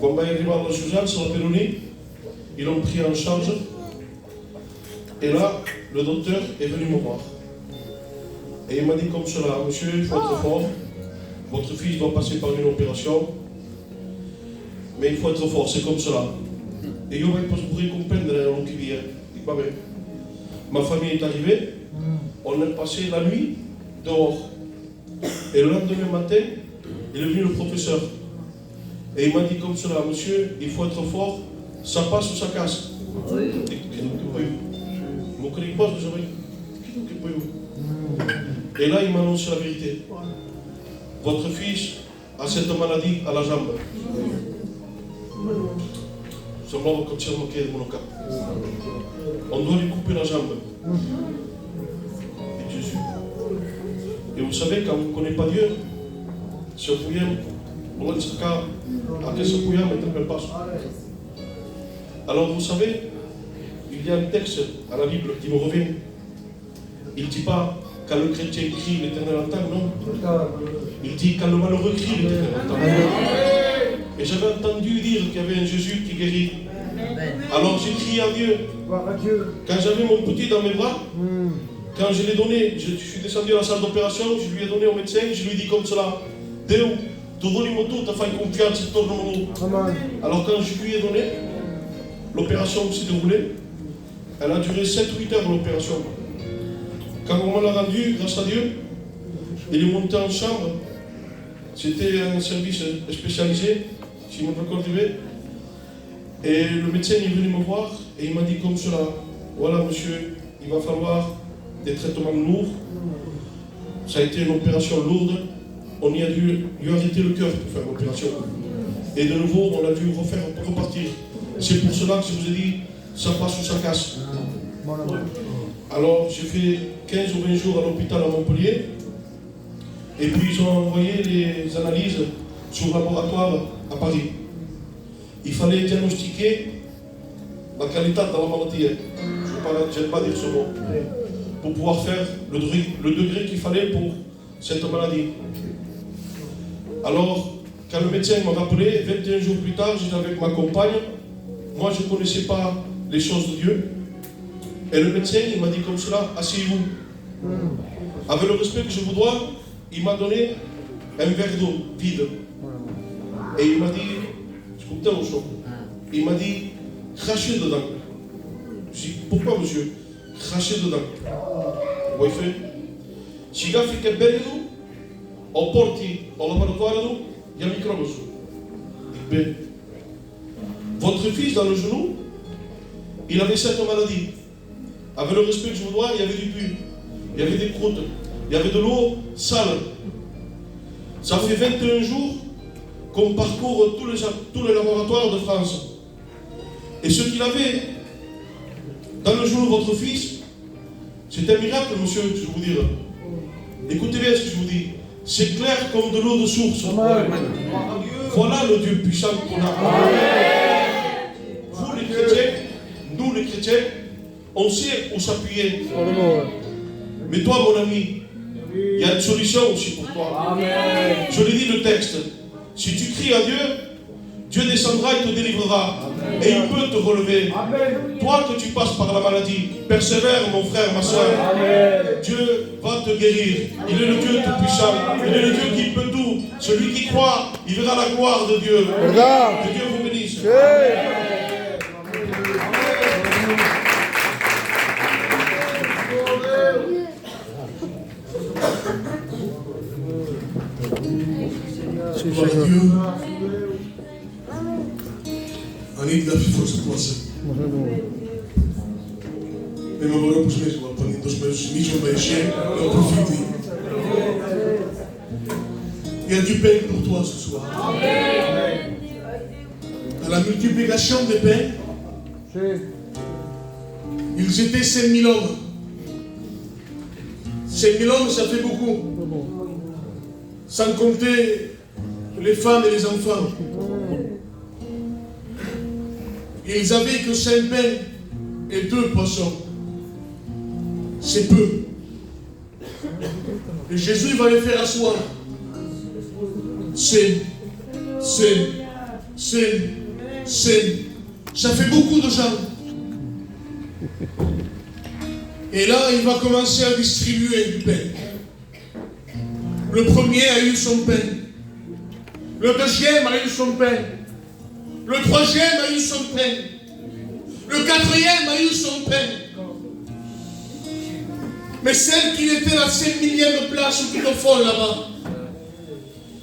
Quand on est arrivé à l'urgence, la péronie, ils l'ont pris en charge. Et là, le docteur est venu me voir. Et il m'a dit comme cela, monsieur, il faut être fort. Votre fils doit passer par une opération. Mais il faut être fort, c'est comme cela. Et je vais vous comprendre dans le qui vient. Ma famille est arrivée, on a passé la nuit dehors. Et le lendemain matin, il est venu le professeur. Et il m'a dit comme cela, monsieur, il faut être fort, ça passe ou ça casse. Et là, il m'a annoncé la vérité. Votre fils a cette maladie à la jambe. Semblava que tinha uma queda no cap. On doit lui couper la jambe. Et Jésus. Et vous savez, quand vous ne connaissez pas Dieu, si vous pouvez, vous allez dire à quel se pouvez, mais pas. Alors vous savez, il y a un texte à la Bible qui me revient. Il ne dit pas quand le chrétien crie, l'Éternel entend, non. Il dit quand le malheureux crie, l'Éternel entend. Et j'avais entendu dire qu'il y avait un Jésus qui guérit. Alors j'ai crié à Dieu. Quand j'avais mon petit dans mes bras, quand je l'ai donné, je suis descendu à la salle d'opération, je lui ai donné au médecin, je lui ai dit comme cela, Dieu, tu donnes tout, tu as fait confiance, tu tournes mon dos. Alors quand je lui ai donné, l'opération s'est déroulée. Elle a duré 7-8 heures l'opération. Quand on me l'a rendu, grâce à Dieu, il est monté en chambre. C'était un service spécialisé, si je me record bien. Et le médecin est venu me voir et il m'a dit comme cela, voilà monsieur, il va falloir des traitements lourds. Ça a été une opération lourde. On y a dû lui arrêter le cœur pour faire l'opération. Et de nouveau, on a dû repartir. C'est pour cela que je vous ai dit, ça passe ou ça casse. Alors j'ai fait 15 ou 20 jours à l'hôpital à Montpellier. Et puis ils ont envoyé les analyses sur le laboratoire à Paris. Il fallait diagnostiquer la qualité de la maladie. Je n'aime pas dire ce mot. Pour pouvoir faire le degré qu'il fallait pour cette maladie. Alors, quand le médecin m'a rappelé, 21 jours plus tard, j'étais avec ma compagne. Moi, je ne connaissais pas les choses de Dieu. Et le médecin, il m'a dit comme cela, asseyez-vous. Avec le respect que je vous dois, il m'a donné un verre d'eau vide. Et il m'a dit, écoutez au chaud, il m'a dit, crachez dedans. Je dis, pourquoi monsieur? Crachez dedans. Vous voyez fait? Si vous faites un verre d'eau, on porte au laboratoire d'eau, il y a un microbe. Votre fils dans le genou, il avait cette maladie. Avec le respect que je vous dois, il y avait du pu, il y avait des croûtes, il y avait de l'eau sale. Ça fait 21 jours qu'on parcourt tous les laboratoires de France. Et ce qu'il avait dans le genou de votre fils, c'est un miracle, monsieur, je vous dis. Écoutez bien ce que je vous dis. C'est clair comme de l'eau de source. Voilà le Dieu puissant qu'on a. Vous les chrétiens, nous les chrétiens, on sait où s'appuyer. Mais toi, mon ami, il y a une solution aussi pour toi. Je l'ai dit le texte. Si tu cries à Dieu, Dieu descendra et te délivrera. Et il peut te relever. Toi que tu passes par la maladie, persévère mon frère, ma soeur. Dieu va te guérir. Il est le Dieu tout-puissant. Il est le Dieu qui peut tout. Celui qui croit, il verra la gloire de Dieu. Que Dieu vous bénisse. Gloire à Dieu. Ani da FIFA sytuacja. Mimo Boga pośmierzyła Pani do śmierci się et profiter. Il y a du pain pour toi ce soir. À la multiplication des pains, ils étaient 5000 hommes. 5000 hommes, ça fait beaucoup. Sans compter les femmes et les enfants. Ils n'avaient que 5 pains et 2 poissons. C'est peu. Et Jésus va les faire asseoir. C'est. Ça fait beaucoup de gens. Et là, il va commencer à distribuer du pain. Le premier a eu son pain. Le deuxième a eu son pain. Le troisième a eu son pain. Le quatrième a eu son pain. Mais celle qui était à la 5000e place au microphone là-bas,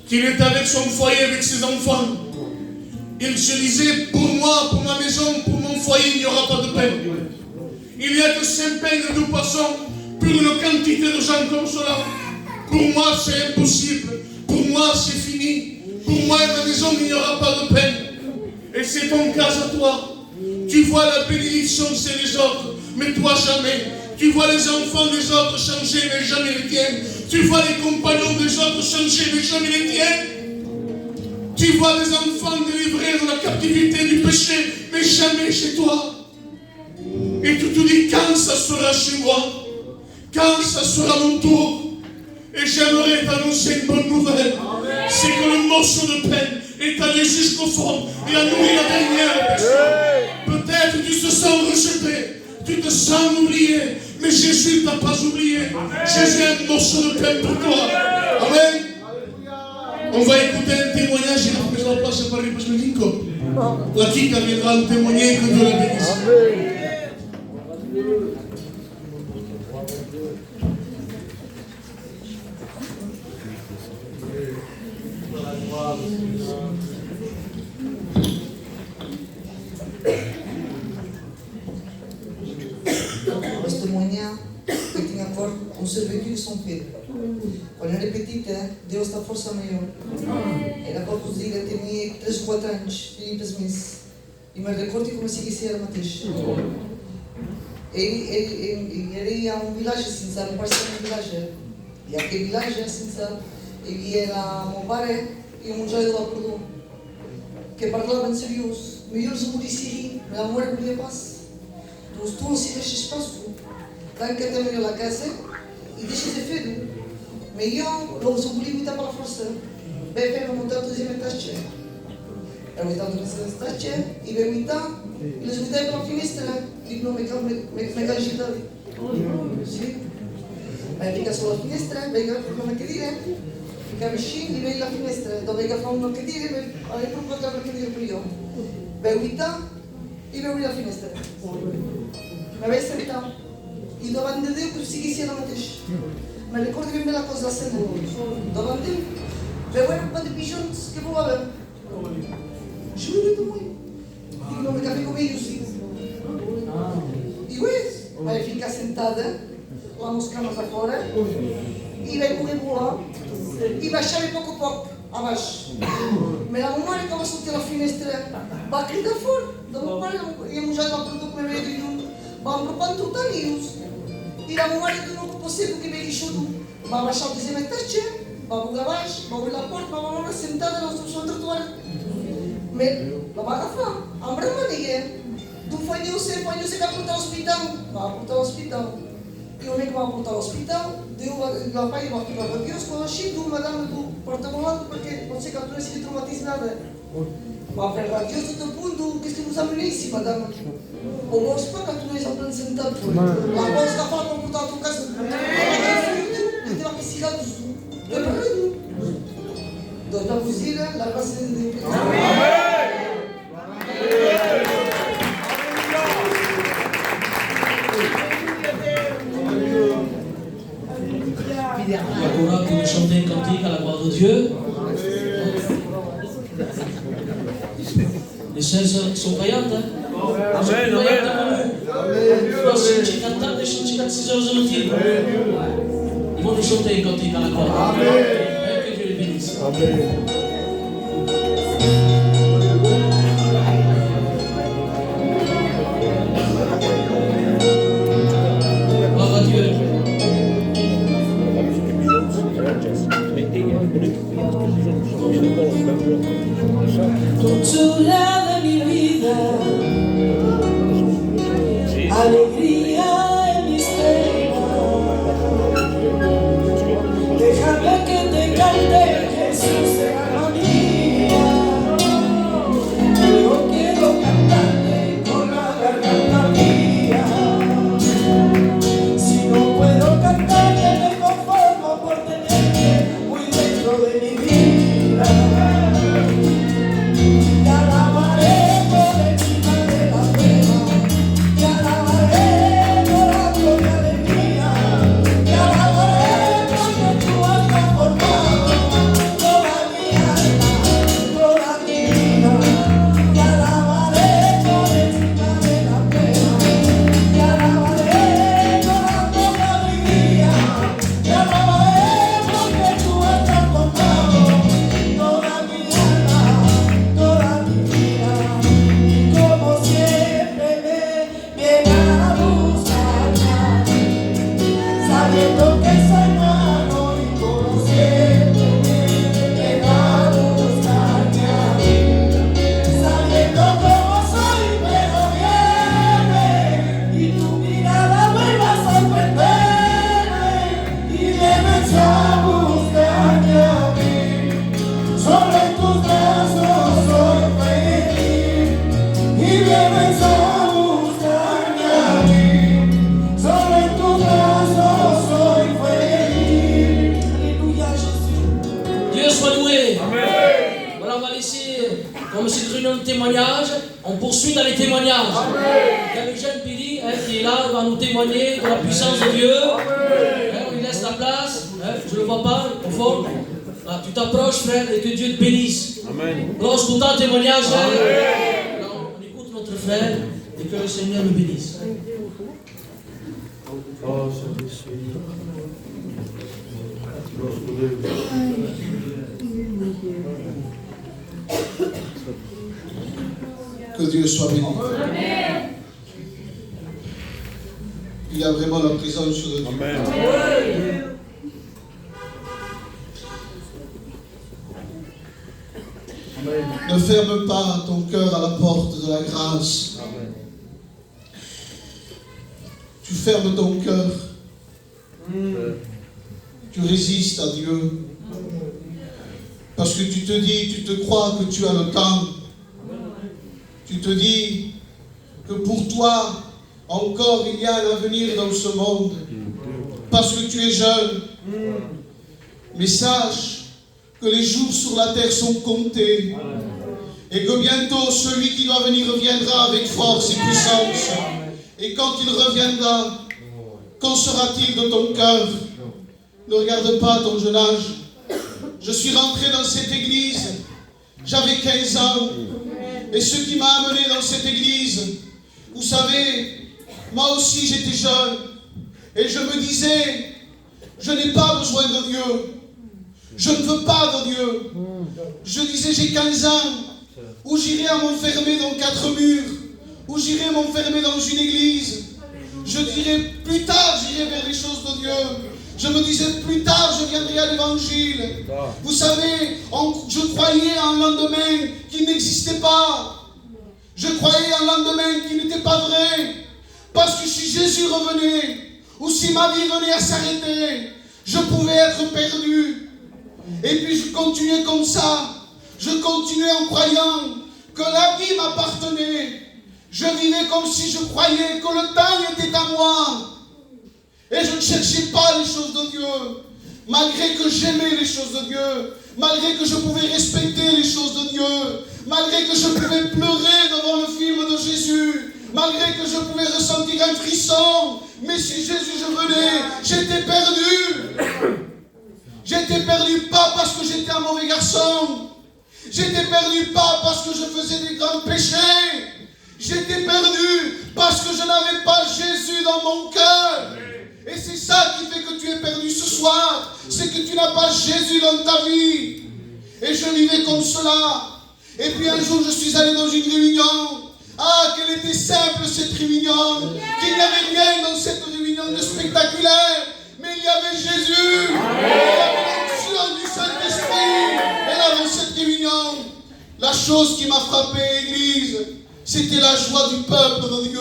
qu'il était avec son foyer, avec ses enfants, il se disait, pour moi, pour ma maison, pour mon foyer, il n'y aura pas de pain. Il n'y a que 5 pains et 2 poissons pour une quantité de gens comme cela. Pour moi, c'est impossible. Pour moi, c'est fini. Pour moi et ma maison, il n'y aura pas de pain. Et c'est ton cas à toi. Tu vois la bénédiction, c'est les autres, mais toi jamais. Tu vois les enfants des autres changer, mais jamais les tiens. Tu vois les compagnons des autres changer, mais jamais les tiens. Tu vois les enfants délivrés de la captivité du péché, mais jamais chez toi. Et tu te dis, quand ça sera chez moi? Quand ça sera mon tour? Et j'aimerais t'annoncer une bonne nouvelle. C'est que le morceau de pain est allé jusqu'au fond et a nourri la dernière personne. Peut-être tu te sens rejeté, tu te sens oublié, mais Jésus ne t'a pas oublié. Jésus a un morceau de pain pour toi. Amen. On va écouter un témoignage et après on passe par les Pasmedico. La Kika viendra nous témoigner que Dieu la bénisse. Posso testemunhar que eu tinha um serviço São Pedro. Quando era petita, Deus dá força maior. Era para produzir, eu tinha 3 ou 4 anos, Filipe Smith. E me recordo que comecei a ser Mateus. Ele era village, assim, sabe? Parece village. E aquele village, assim, sabe? Ele era meu pai e joio lá por lá. Que parlavam serios. Melhor se morisse, mas a mulher podia passar. Então, tu não se deixa espaço. Tem que ter melhor a casa e deixa de feio. Melhor, logo se podia evitar para a força. Bem, vem montar todos os metais. Eu estava nessa cidade e veio evitar. Eles me deram pela finestra e não me agitava. Sim. Aí fica só a finestra, veio para uma cadeira. Fica mexendo e veio na finestra. Então veio para uma cadeira, aí para uma cadeira para eu. Veio evitar e veio na finestra. Me veio sentar. E davant de Déu que sigui ser el mateix. Me recordo ben bé la cosa de cena. Davant d'ell, veuen un pot de pigeons que volaven. Jo l'he vist molt. Dic, no me café com ells, sí. I ves, vaig ficar sentada, la mosca més a fora, i vaig poder volar, i baixava a poc a baix. Mais la maman, elle va sortir la fenêtre, va crier fort. Donc, mon pare, e mon gel va produc me vede in va propon tutto news. E la maman, elle non possible che vedi sciuto. Va lasciare di metterci, va a gavash, va la porta, va maman sentada sul trottoir. Mais la vaca fa, ambra manière. Tu fai se che va portare all'ospedale, va portare all'ospedale. Io non va portare all'ospedale, devo fare va per Dio, sconosci tu, madame, tu portami là perché non sei che tu sei traumatizzata. Ma per Dio a questo punto, che stiamo usando ici, madame? O non si può che tu non sei sempre sentato. La cosa che fa per portare a tua casa, che ti va a piscicare tu. E per lui. Dopo così, la cosa di Dio. La chorale qui nous chantait un cantique à la gloire de Dieu. Les 16 sont croyantes, hein? Amen, amen. Nós cantamos, deixam de cantar 6 heures de motivo. Ils vont nous chanter un cantique à la gloire. Que Dieu les bénisse. Gloire à Dieu. Dulzura de mi vida, alegría en mis penas, déjame que te cante Jesús de alma mía. Yo quiero cantarte con la garganta mía. Si no puedo cantarte me conformo por tenerte muy dentro de mi vida. Te alabaré por encima de la prueba, te alabaré llorando de alegría, te alabaré porque tú has transformado toda mi alma, toda mi vida. Te alabaré por encima de la prueba, te alabaré llorando de alegría, te alabaré porque tú has transformado toda mi alma, toda mi vida. Y como siempre me viene a buscar, sabiendo que soy malo, y como siempre me viene a buscar, sabiendo cómo soy, pero viene, y tu mirada vuelve a sorprenderme, y vienes a buscarme a mí. Solo en tus brazos soy feliz, y vienes a buscarme a mí. Solo en tus brazos soy feliz. Alléluia, Jésus. Dieu soit loué. Voilà, on va laisser, comme c'est écrit dans le témoignage, on poursuit dans les témoignages. Il y a le jeune Billy qui est là, il va nous témoigner de la puissance de Dieu. On lui laisse la place, je ne le vois pas, au fond. Là, tu t'approches, frère, et que Dieu te bénisse. Alors, je ton témoignage. Alors, on écoute notre frère et que le Seigneur le bénisse. Que Dieu soit béni. Il y a vraiment la présence de Dieu. Ne ferme pas ton cœur à la porte de la grâce. Tu fermes ton cœur. Tu résistes à Dieu. Parce que tu te dis, tu te crois que tu as le temps. Tu te dis que pour toi, encore il y a un avenir dans ce monde. Parce que tu es jeune. Mais sache que les jours sur la terre sont comptés. Et que bientôt celui qui doit venir reviendra avec force et puissance. Et quand il reviendra, qu'en sera-t-il de ton cœur? Ne regarde pas ton jeune âge. Je suis rentré dans cette église, j'avais 15 ans. Et ce qui m'a amené dans cette église, vous savez, moi aussi j'étais jeune. Et je me disais, je n'ai pas besoin de Dieu. Je ne veux pas de Dieu. Je disais, j'ai 15 ans, où j'irai à m'enfermer dans 4 murs, où j'irai m'enfermer dans une église. Je dirais, plus tard, j'irai vers les choses de Dieu. Je me disais, plus tard, je viendrai à l'évangile. Vous savez, je croyais à un lendemain qui n'existait pas. Je croyais à un lendemain qui n'était pas vrai. Parce que si Jésus revenait, ou si ma vie venait à s'arrêter, je pouvais être perdu. Et puis je continuais comme ça. Je continuais en croyant que la vie m'appartenait. Je vivais comme si je croyais que le temps était à moi. Et je ne cherchais pas les choses de Dieu. Malgré que j'aimais les choses de Dieu. Malgré que je pouvais respecter les choses de Dieu. Malgré que je pouvais pleurer devant le film de Jésus. Malgré que je pouvais ressentir un frisson. Mais si Jésus je venais, j'étais perdu. J'étais perdu pas parce que j'étais un mauvais garçon. J'étais perdu pas parce que je faisais des grands péchés. J'étais perdu parce que je n'avais pas Jésus dans mon cœur. Et c'est ça qui fait que tu es perdu ce soir. C'est que tu n'as pas Jésus dans ta vie. Et je vivais comme cela. Et puis un jour je suis allé dans une réunion. Ah, qu'elle était simple cette réunion. Qu'il n'y avait rien dans cette réunion de spectaculaire. Mais il y avait Jésus. Il y avait l'onction du Saint-Esprit. Et là dans cette réunion, la chose qui m'a frappé, Église, c'était la joie du peuple de Dieu.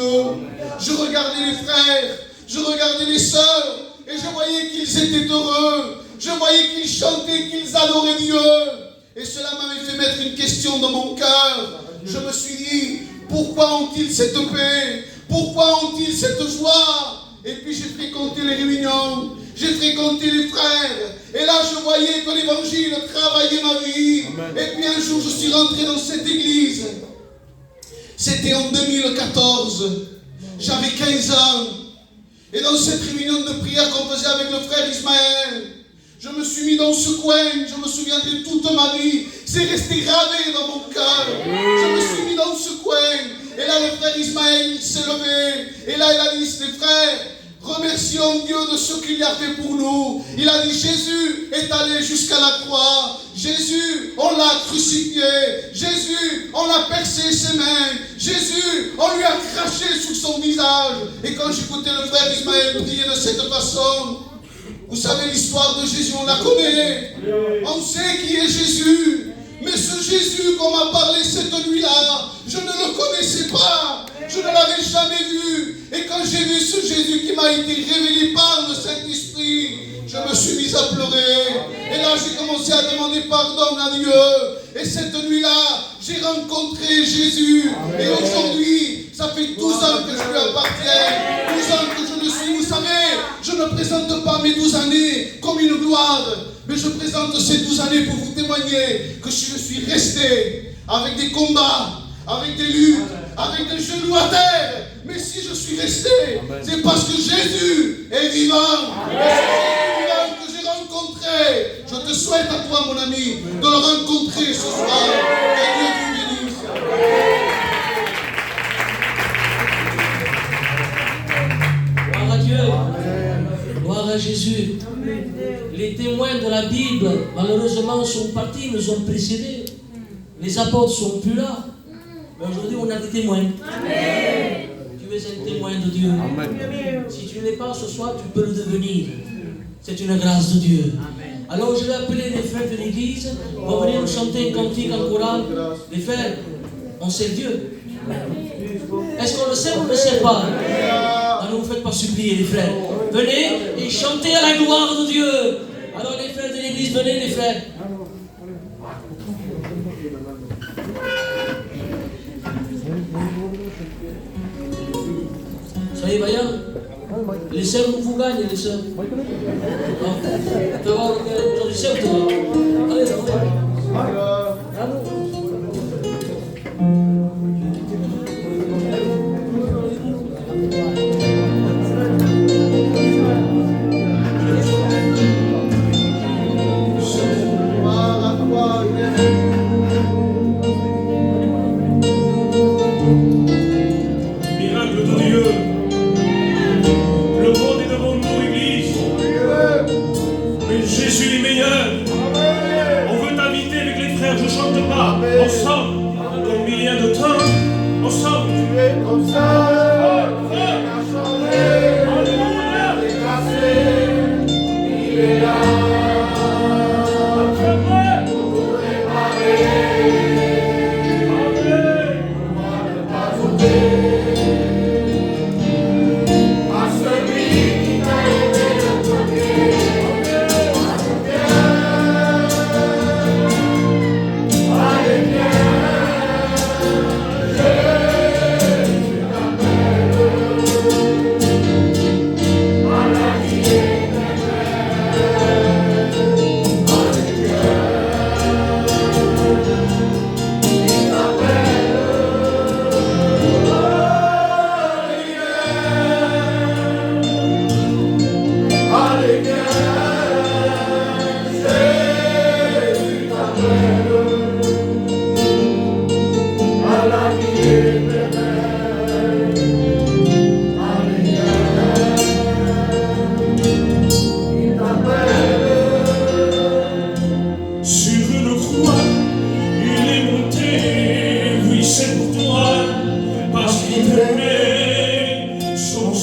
Je regardais les frères, je regardais les sœurs, et je voyais qu'ils étaient heureux. Je voyais qu'ils chantaient, qu'ils adoraient Dieu. Et cela m'avait fait mettre une question dans mon cœur. Je me suis dit, pourquoi ont-ils cette paix? Pourquoi ont-ils cette joie? Et puis j'ai fréquenté les réunions, j'ai fréquenté les frères. Et là je voyais que l'évangile travaillait ma vie. Amen. Et puis un jour je suis rentré dans cette église. C'était en 2014. J'avais 15 ans. Et dans cette réunion de prière qu'on faisait avec le frère Ismaël, je me suis mis dans ce coin, je me souviendrai toute ma vie. C'est resté gravé dans mon cœur. Je me suis mis dans ce coin. Et là, le frère Ismaël s'est levé. Et là, il a dit, les frères, remercions Dieu de ce qu'il a fait pour nous. Il a dit, Jésus est allé jusqu'à la croix. Jésus, on l'a crucifié. Jésus, on l'a percé ses mains. Jésus, on lui a craché sur son visage. Et quand j'écoutais le frère Ismaël prier de cette façon, vous savez, l'histoire de Jésus, on la connaît. On sait qui est Jésus. Mais ce Jésus qu'on m'a parlé cette nuit-là, je ne le connaissais pas. Je ne l'avais jamais vu. Et quand j'ai vu ce Jésus qui m'a été révélé par le Saint-Esprit, je me suis mis à pleurer. Et là, j'ai commencé à demander pardon à Dieu. Et cette nuit-là, j'ai rencontré Jésus. Et aujourd'hui, ça fait 12 ans que je lui appartiens. 12 ans que je le suis. Vous savez, je ne présente pas mes 12 années comme une gloire. Mais je présente ces 12 années pour vous témoigner que si je suis resté avec des combats, avec des luttes, avec des genoux à terre, mais si je suis resté, c'est parce que Jésus est vivant. Et c'est Jésus vivant que j'ai rencontré. Je te souhaite à toi, mon ami, de le rencontrer ce soir. Que Dieu vous bénisse. Gloire à Dieu. Gloire à Jésus. Les témoins de la Bible, malheureusement, sont partis, nous ont précédés. Les apôtres ne sont plus là. Mais aujourd'hui, on a des témoins. Amen. Tu es un témoin de Dieu. Amen. Si tu ne l'es pas ce soir, tu peux le devenir. C'est une grâce de Dieu. Amen. Alors, je vais appeler les frères de l'église. On va venir chanter un cantique en chorale. Les frères, on sait Dieu. Est-ce qu'on le sait ou on ne le sait pas? Alors, ne vous faites pas supplier, les frères. Venez et chantez à la gloire de Dieu. Alors, les frères de l'église, venez, les frères. Soyez vaillants. Les sœurs nous vous gagnent, les sœurs. Tu vas voir aujourd'hui, c'est où? Allez, Jésus est meilleur.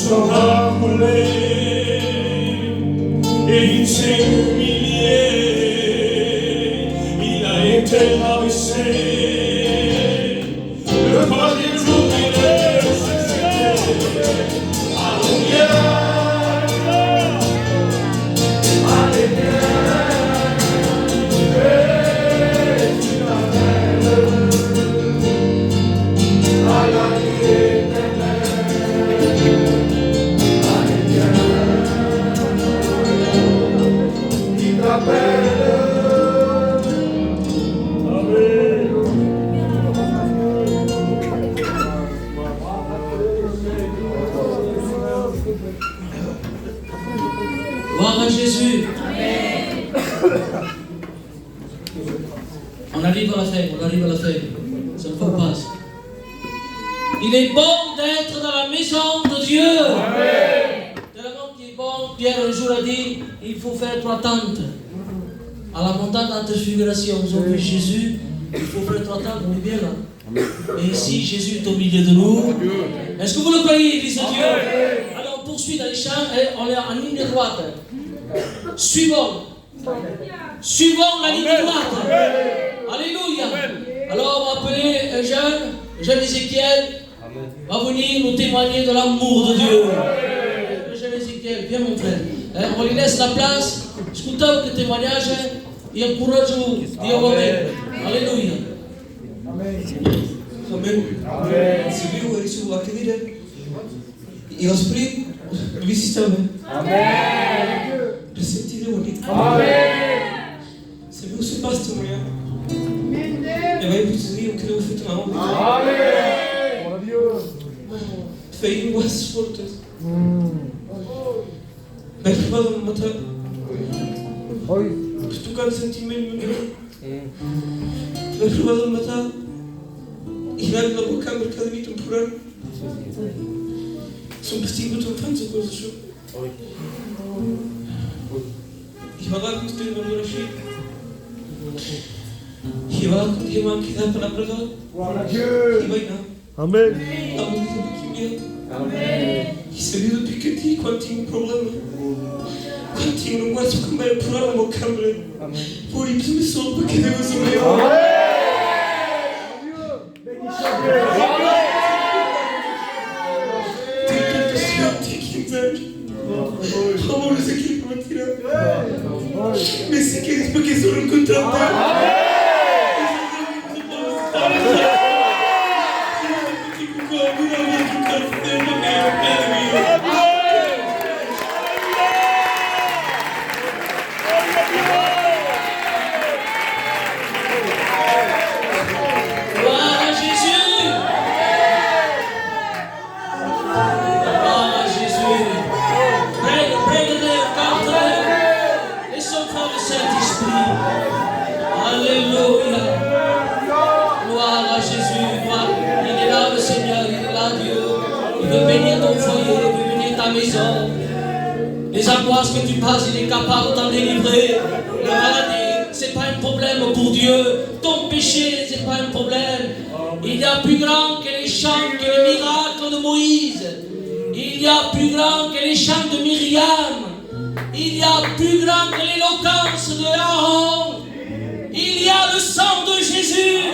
s'en va couler et il s'est humilié, il a été rabaissé. Le troisième jour il est ressuscité. Alléluia. Gloire à Jésus. On arrive à la fin, ça ne faut pas. Il est bon d'être dans la maison de Dieu. Tellement qu'il est bon, Pierre un jour a dit, il faut faire 3 tentes. À la montagne de la transfiguration, vous avez vu Jésus, il faut faire 3 tentes, on est bien là. Et ici, Jésus est au milieu de nous. Est-ce que vous le croyez, Église de Dieu? Alors on poursuit dans les chants, et on est en ligne droite. Suivons la ligne droite. Alléluia. Alors on va appeler un jeune Ézéchiel, va venir nous témoigner de l'amour de Dieu. Le jeune Ézéchiel, viens mon frère. On lui laisse la place. Écoutons le témoignage et encourageons Dieu même. Alléluia. Amen. Subiu alisu akidire. Iospri visitame. Amen. Presentire wadi. Amen. Subiu se pasto moya. E vai buscar o que eu fiz não. Amen. Feio was fortes. Berfado mata. Oi. Tu kan sentimento. Berfado mata. Iran na boca mercado temporário. São vestidos tão fãs de coisas. E vai lá com o teu nome aqui. E vai lá com o teu nome aqui da palavra. E vai lá. Amém. Amém. Amém. E sabia do piquete quando tinha problema. Quando tinha gosto de comer por lá no câmara. Por isso me soube que Deus o meu. Vamos aqui para tirar. Mas se queres porque sou um contrato. Les angoisses que tu passes, il est capable de t'en délivrer. La maladie, ce n'est pas un problème pour Dieu. Ton péché, ce n'est pas un problème. Il y a plus grand que les chants, que les miracles de Moïse. Il y a plus grand que les chants de Myriam. Il y a plus grand que l'éloquence de Aaron. Il y a le sang de Jésus.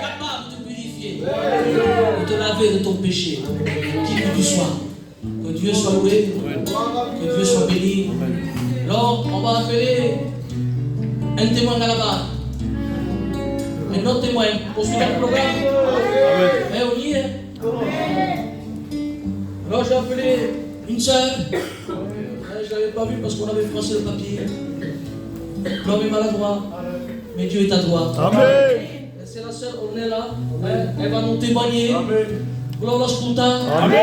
Capable de te purifier, de te laver de ton péché. Qui que tu sois. Que Dieu soit loué, que Dieu soit béni. Alors, on va appeler un témoin là-bas. Un autre témoin. On suit le programme. Mais on y est. Alors, j'ai appelé une sœur. Je ne l'avais pas vue parce qu'on avait froissé le papier. L'homme est maladroit, mais Dieu est adroit. Amen. C'est la sœur, on est là. Elle va nous témoigner. Voulons l'ascolter. Amen.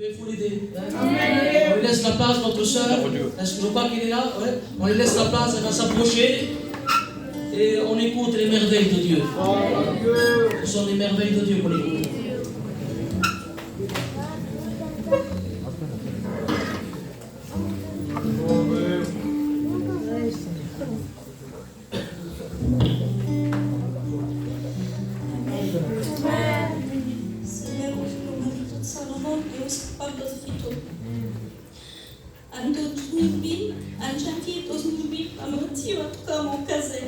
Il faut l'aider. On lui laisse la place, notre soeur. Est-ce que je crois qu'il est là? Ouais. On lui laisse la place, elle va s'approcher. Et on écoute les merveilles de Dieu. Ce sont des merveilles de Dieu qu'on écoute. Seigneur, je commande toute sa món i uns pobles de Fitor. En 2020, en janvier 2020, la malaltia va tocar el meu caser.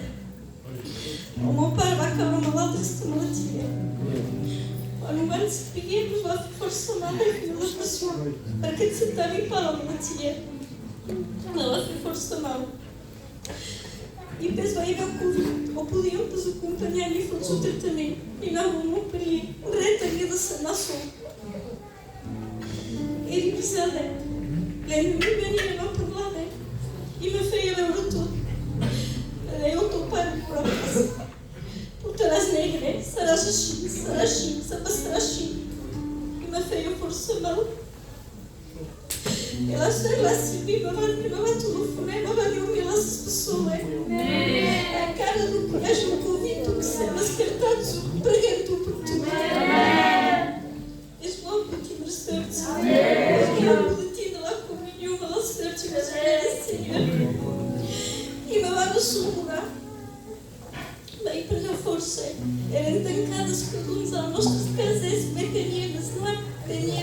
El meu pare va caure malalt d'aquesta malaltia. Quan ho van saber, ens va fer força mal i fer una depressió, perquè et sentava igual la malaltia. La va fer força mal. I després va haver el Covid, o podíem acompanyar i fer el seu tractament. I anava al meu pare, res tenia de sanar sol. Era avisada. L'enemic venia i va parlar d'ell i me feia veure tot. Me deia, el teu pare mourà pas. Portaràs negre, seràs així, se passarà així. I me feia força mal. I la Sílvia me va telefonar i me va dir gràcies pessoas. Encara no coneix el Covid, tu que sei descartat, preguem-t'ho per tu. És molt petit restaurat. I el boletí de la comunió me l'estret i me Senyor. I me van assegurar. Vaig prendre força. Eren tancades cada uns a les nostres cases, bé tenien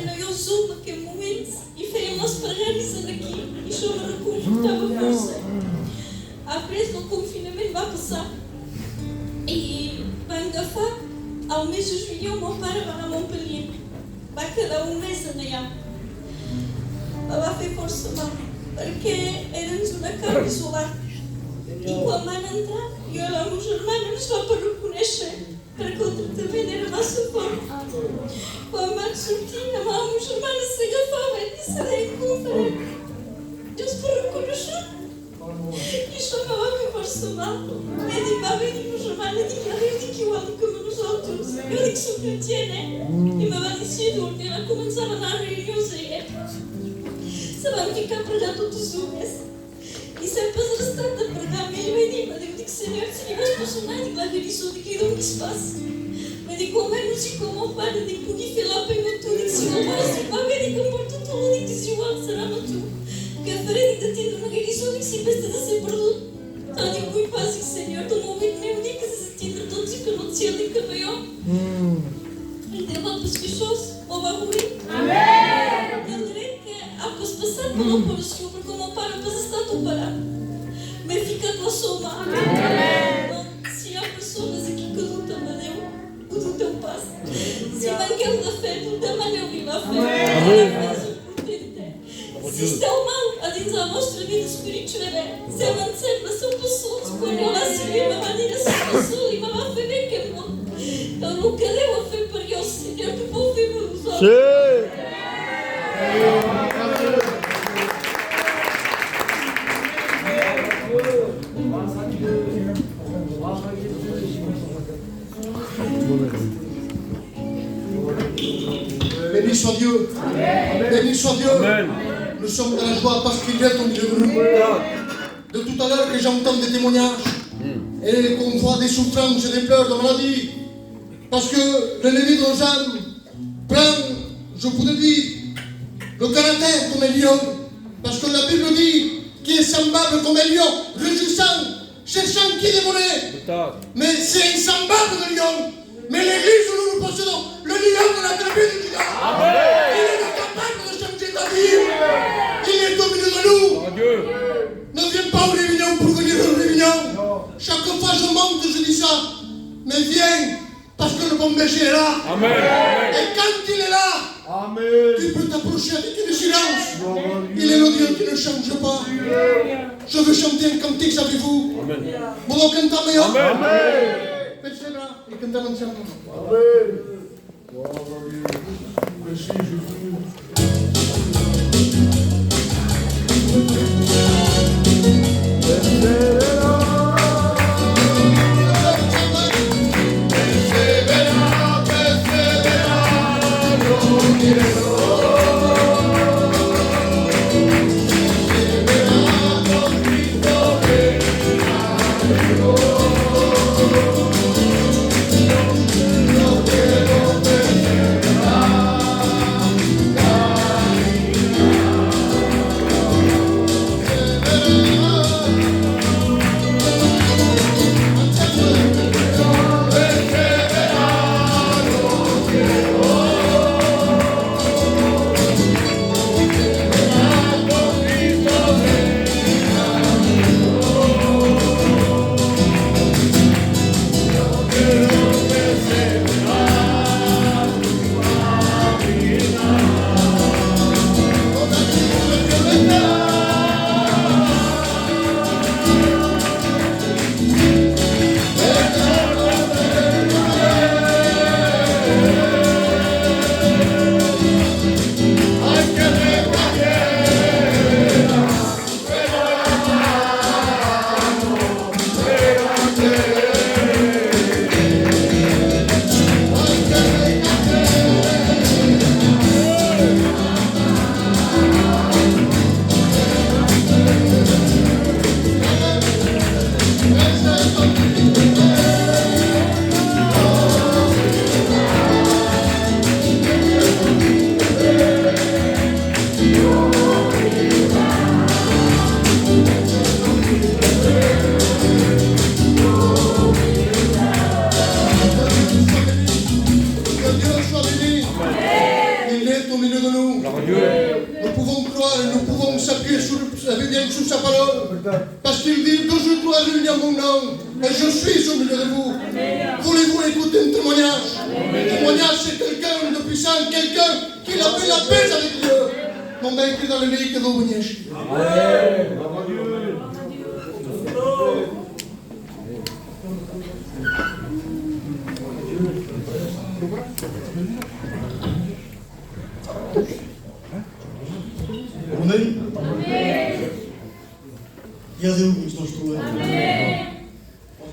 allò Zoom en aquells moments i fèiem les pregàries aquí i això me reconfortava força. Après, el confinament va passar i van agafar al mes de juliol el meu pare va anar a Montpellier. Va quedar un mes allà. Me va fer força mal perquè eren en una casa isolada. I quan van entrar, jo i la meva germana ens va per reconèixer perquè el tractament era massa fort. Quan van sortir, la meva germana s'agafava i se deia com ho farem. Just per reconèixer. I això me va fer força mal. Va venir la meva germana i dic, jo dic igual com a nosaltres. Jo dic, soc chrétienne. I me van dir dormir, ela començava a anar a reunions allà. Se van ficar per allà totes dues. I sempre has restat de pregar amb ell. Vaig dir, dic, Senyor, si li vas personar, dic, la guérison, dic, i d'on qui es passe? Vaig dir, almenys si com el pare, dic, pugui fer la pena amb tu, dic, si no vols, dic, va bé, dic, em porto tot, dic, és igual, serà amb tu. Que faré, dic, de tindre una guérison, dic, si vés de ser perdut. Tant dic, vull pas, dic, Senyor, tu moment meu, dic, que se tindre tots i que no et sia, dic, que veio. I Déu va pas fer això, o va morir. Amén! I el dret que ha pas passat per l'operació, perquè el meu pare pas estat operat. M'he ficat la soma. Amén! Si hi ha persones aquí que dubten de Déu, ho dubteu pas. Si manqueu de fe, demaneu-li la fe. Amén! La fe és important. Si esteu mal a dins de la vostra vida espiritual, si em sembla, sou pessoas, quan jo la Sílvia me va dir a ser pessoa i me va fer bé que molt. El que Déu ha fet per jo, Senyor, tu pot fer per nosaltres. Sí! Béni soit Dieu. Béni soit Dieu. Amen. Nous sommes dans la joie parce qu'il est au milieu de nous. De tout à l'heure que j'entends des témoignages et qu'on voit des souffrances et des pleurs de maladie. Parce que l'ennemi de nos âmes prend, je vous le dis, le caractère comme un lion. Parce que la Bible dit qu'il est semblable comme un lion, rugissant, cherchant qui dévorer. Mais c'est insemblable le lion. Mais l'église où nous possédons, le lion de la tribu de Juda, il est capable de changer ta vie. Il est au milieu de nous. Ne viens pas aux réunions pour venir aux réunions. Chaque fois je monte, je dis ça. Mais viens, parce que le bon berger est là. Amen. Et quand il est là, amen, tu peux t'approcher avec une silence. Il est le Dieu qui ne change pas. Je veux chanter un cantique, savez-vous? Voulons canter Amen. Persevera et cantons ensemble. Amen. Merci Jésus. No quiero perseverar. nous. Nous pouvons croire et nous pouvons s'appuyer sur sa parole. Parce qu'il dit que je dois réunir mon nom et je suis au milieu de vous. Voulez-vous écouter un témoignage? Un témoignage, c'est quelqu'un de puissant, quelqu'un qui a fait la paix avec Dieu. Mon mec est dans le lit que vous venez. Amém? E a Deus que nós trobamos.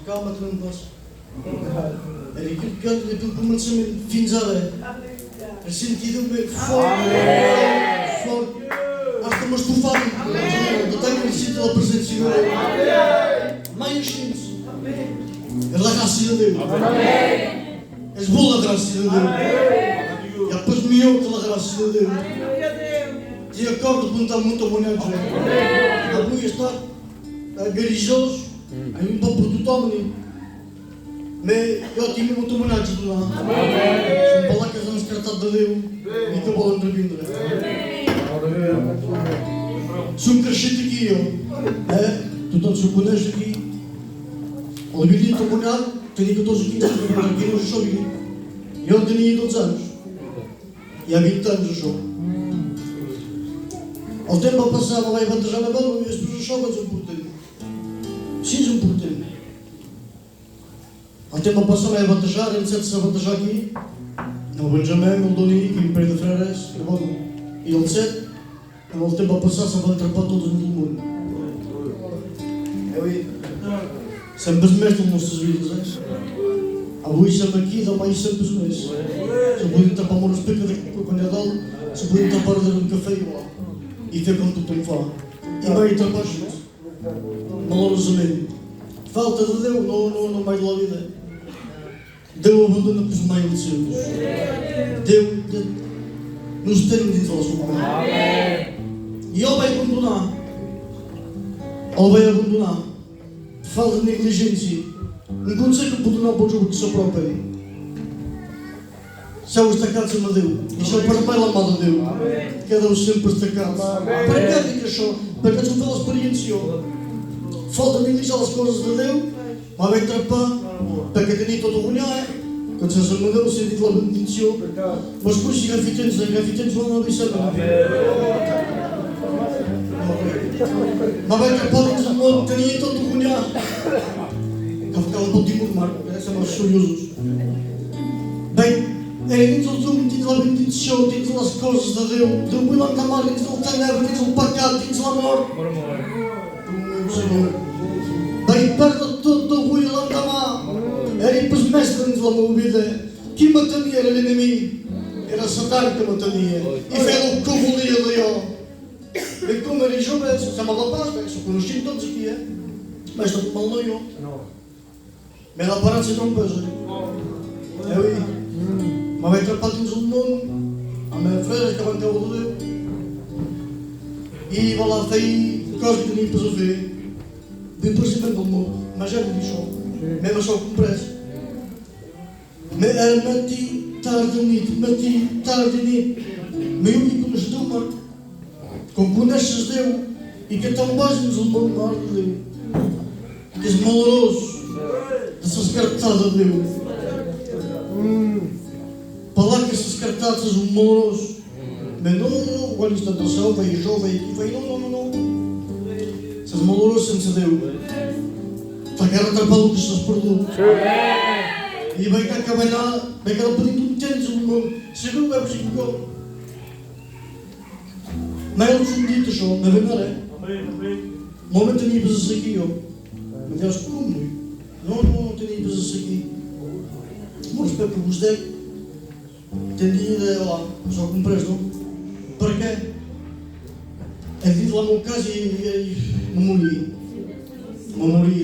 Calma, que não posso. É aquilo que començamento fins a ver. É sentido bem forte. Forte. Acho que uma estufada. Eu tenho sentido a presença de Deus. Mais simples. É a graça de Deus. É boa a graça de Deus. E depois melhor que a graça de Deus. E acordo quando está muito abonado. A luz está garizoso, aí pouco produto, mas eu tive muito abonado de lá. São palavras que nos cartas de Deus e que vão intervindo. Sou crescido aqui, tu tanto se conhece aqui. O vídeo está abonado, tenho 14 15 anos aqui no Jogo. Eu tinha 12 anos. E há 20 anos eu sou. Ao tempo passava lá e vantajar na bola e as pessoas chovam um portanto. Sim, um portanto. Ao tempo passava a vantajar, ele se vantajar aqui. No Benjamin, o Doni, que para de Freires, e ele sete. Ao tempo passava se vantajar para todos no mundo. Eu sempre os mesmos nossas vidas. A luz sempre aqui, dá mais sempre os mesmos. Se podem tapar uma respeito quando é dado, se podem tapar um café igual. E foi como tu tem que falar. E vai atrapalhar gente. Malorosamente. Falta de Deus no meio da vida. Deus abandona para os meios de seus. Deus nos tem de nós. E Ele vai abandonar. Ele vai abandonar. Falta de negligência. Não consegue abandonar para o jogo que só próprio. São destacados a Deus. E são para bem amado a Deus. Cada um sempre destacados. Para cada dia só. Para cada um pela experiência. Falta de iniciar as coisas de Deus. Mas vai trapar. Para cada dia todo olhar. Quando se chama Deus, se diz lá bendição. Mas por isso, grafitentes vão avisar. Mas vai trapar dentro do mundo. Cada dia todo olhar. Que ficar um pouquinho de mar. Essa é mais curioso. Bem. Diz lá bendição, diz lá as coisas de Deus. Deus lá camar, diz lá o tenebra, diz lá o pecado, diz lá a morte. Meu Senhor. Bem perto de todo o ruim lá camar. Era para os mestres, diz lá a minha vida. Quem matania era inimigo. Era Satã que matania. E foi o que eu volia de ele. E como era jovem, se chamava paz, só conheci todos aqui. Mas estou mal no eu. Mas ela parou de ser trompeza. Eu mas vai atrapalhar no mundo. A minha freira que vai cabo de Deus. E vai lá feio, coisa que nem para ver. Depois se vem do mundo. Mas já me deixou. Mesmo só com pressa. Mas era mati, tarde nisso. Meio único nos deu, como conheces Deus. E que é tão baixo nos mundo de Deus. Que és maloroso. Dessas cartadas de Deus. Para lá que essas cartadas são malorosos. Mas não, agora está atenção, vai jovem aqui, vai não. Essas malorosos sem Deus. Está a guerra atrapalhar o que estás perdido. E vai cá acabar lá, vai cá pedindo um tempo, segundo vai para o mas eles são ditos só, na verdade. No momento tenho pessoas aqui, mas Deus como? Não tenho pessoas aqui. Mas para que vos dei. Entendi ideia lá, só com preço, não? Para quê? É de lá no caso e não morri,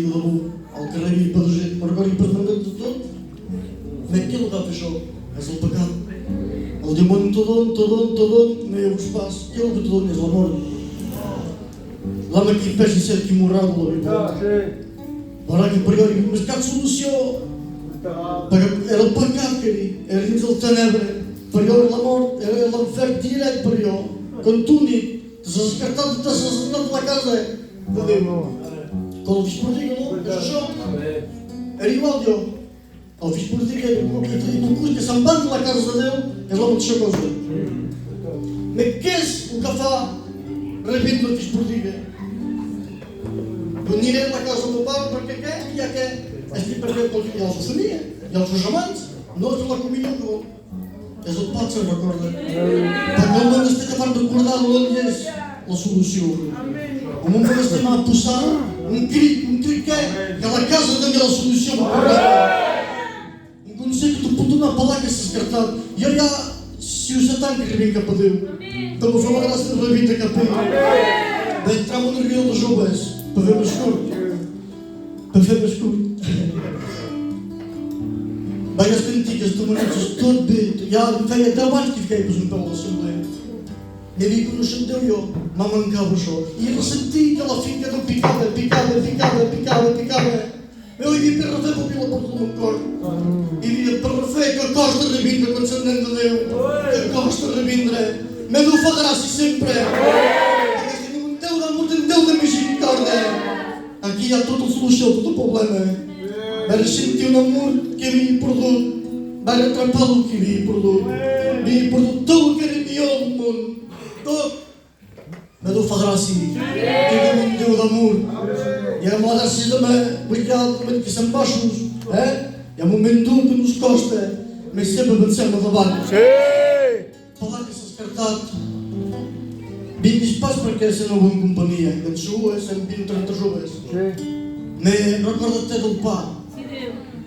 levou ao carreiro e para o jeito, mas agora e para o mandante de todo, naquele lugar fechou, és o pecado. O demônio todo, meio espaço, aquele que todo, és o amor. Lá naquele peixe de ser que morava, para que pregar, mas cá solucionou. Era o pecado, querido, era dentro da tenebra. per jo l'amor era l'enfert directe per jo, quan tu nit, t'has escartat i t'has assentat a la casa de Déu. Quan el fill prodiga, no? És això. Era igual jo. El fill prodiga i tu curs que se'n van de la casa de Déu és la mateixa cosa. Ma què és el que fa rebent el fill prodiga? Venir a la casa del meu pare perquè què? Ja que estic perquè hi ha la sua família, hi ha els seus amants, no és la comunió que vol. És el pot se'n recorda. Perquè el món està acabant de recordar on és la solució. El món està a posar un crit que a la casa també la solució va correcte. Un consell que tu pot donar per l'any que s'ha escartat. Jo ja, si us tanca que rebent cap a Déu, te m'ho fa la gràcia de rebent cap a ell. Va entrar en una reunió de joves, per fer més curt. Per fer més curt. Vaig sentir que estem units tot bé. Ja em feia 10 anys que feia un peu a l'assemblea. I havia coneixent Déu jo, m'ha mancat això. I ressentir que la finca Déu picava. Jo hi havia per refer per obrir la porta del meu cor. Hi havia per refer que costa revindre quan s'entén de Déu. Que costa revindre. Me Déu fa gràcia sempre. Perquè si tenim un Déu d'amor, un Déu de misericòrdia. Aquí hi ha tota la solució, tot el problema. Vaig sentir un amor que havia perdut. Vaig atrapar el que havia perdut. Havia perdut tot el que era millor del món. Tot. Me Déu fa gràcia. Tenim un Déu d'amor. Hi ha la gràcia de me que som baixos. Hi ha un moment dur que no ens costa. Més sempre avancem endavant. Parlar que s'ha escartat. 20 pas perquè és una bona companyia. En sua, som 20-30 joves. Me recorda-te del pa.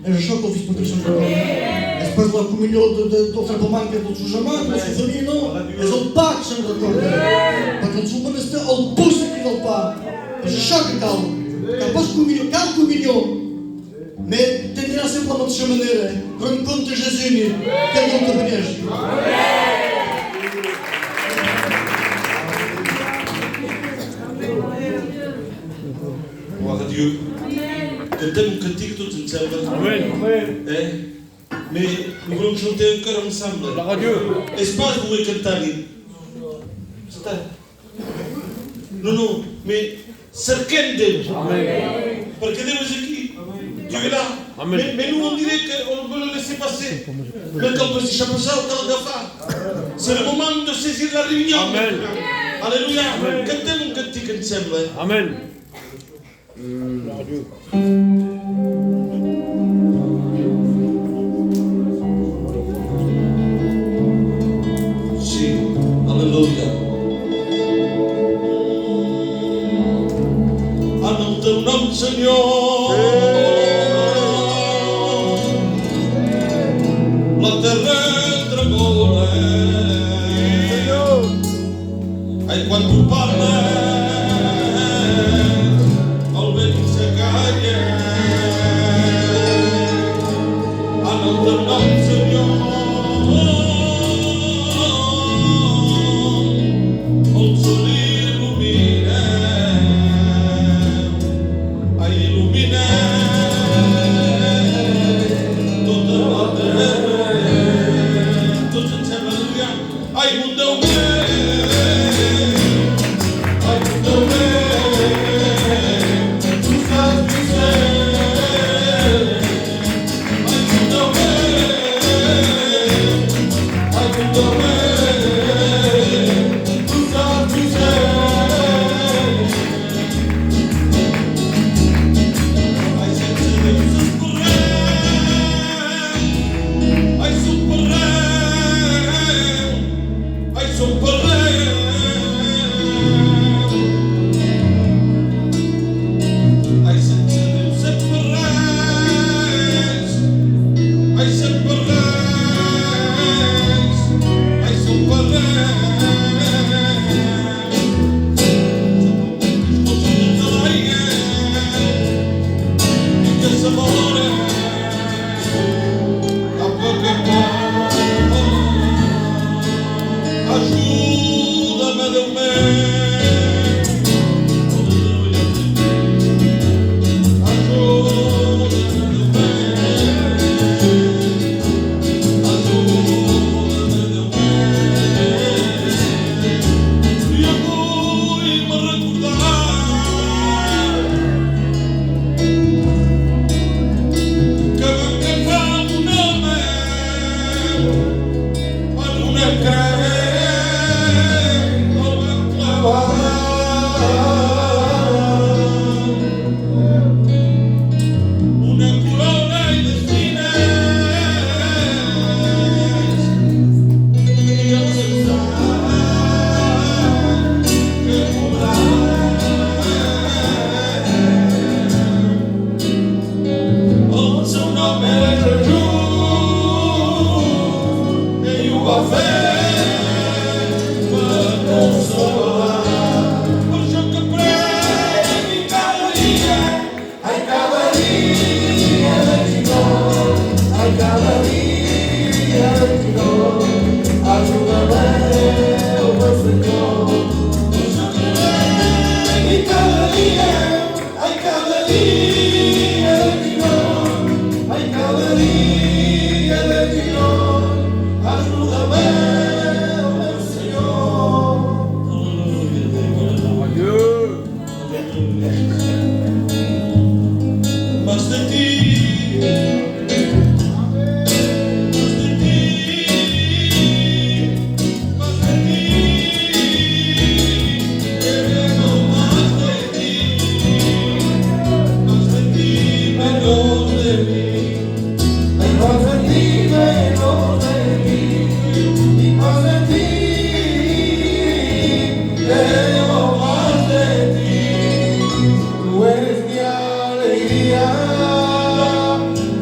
És això que el fill Patrici ens recorda. Després de la comunió del trepamanca dels seus amants, de la seva família, no. És el pa que se'n recorda. Perquè el seu menester, el pus aquí del pa. És això que cal. Cal comunió. Me tindrà sempre la mateixa manera. Rencontre Jesús nit. Que Déu te beneixi. Gloire à Dieu. Cantem un cantique tots ensemble. Amen. Mais nous voulons chanter un chœur ensemble. Gloire à Dieu. Espace pour cantar-hi. Non, mais cerquem Déu. Perquè Déu és aquí. Dieu est là. Mais nous on dirait qu'on veut le laisser passer. Mais qu'on peut deixar passar o cal agafar. C'est le moment de saisir la réunion. Amen. Alléluia. Cantem un cantique ensemble. Amen. Gloire à Dieu. Sí, aleluia. En el teu nom, Senyor, la terra tremola. Ai, quan tu parles, el vent s'acalla. En el teu nom, Senyor, el sol il·lumina. Ai, il·lumina tota la terra. Tots ens hem aleluia. Ai, mon Déu meu, Quiero más de ti. Tú eres mi alegría,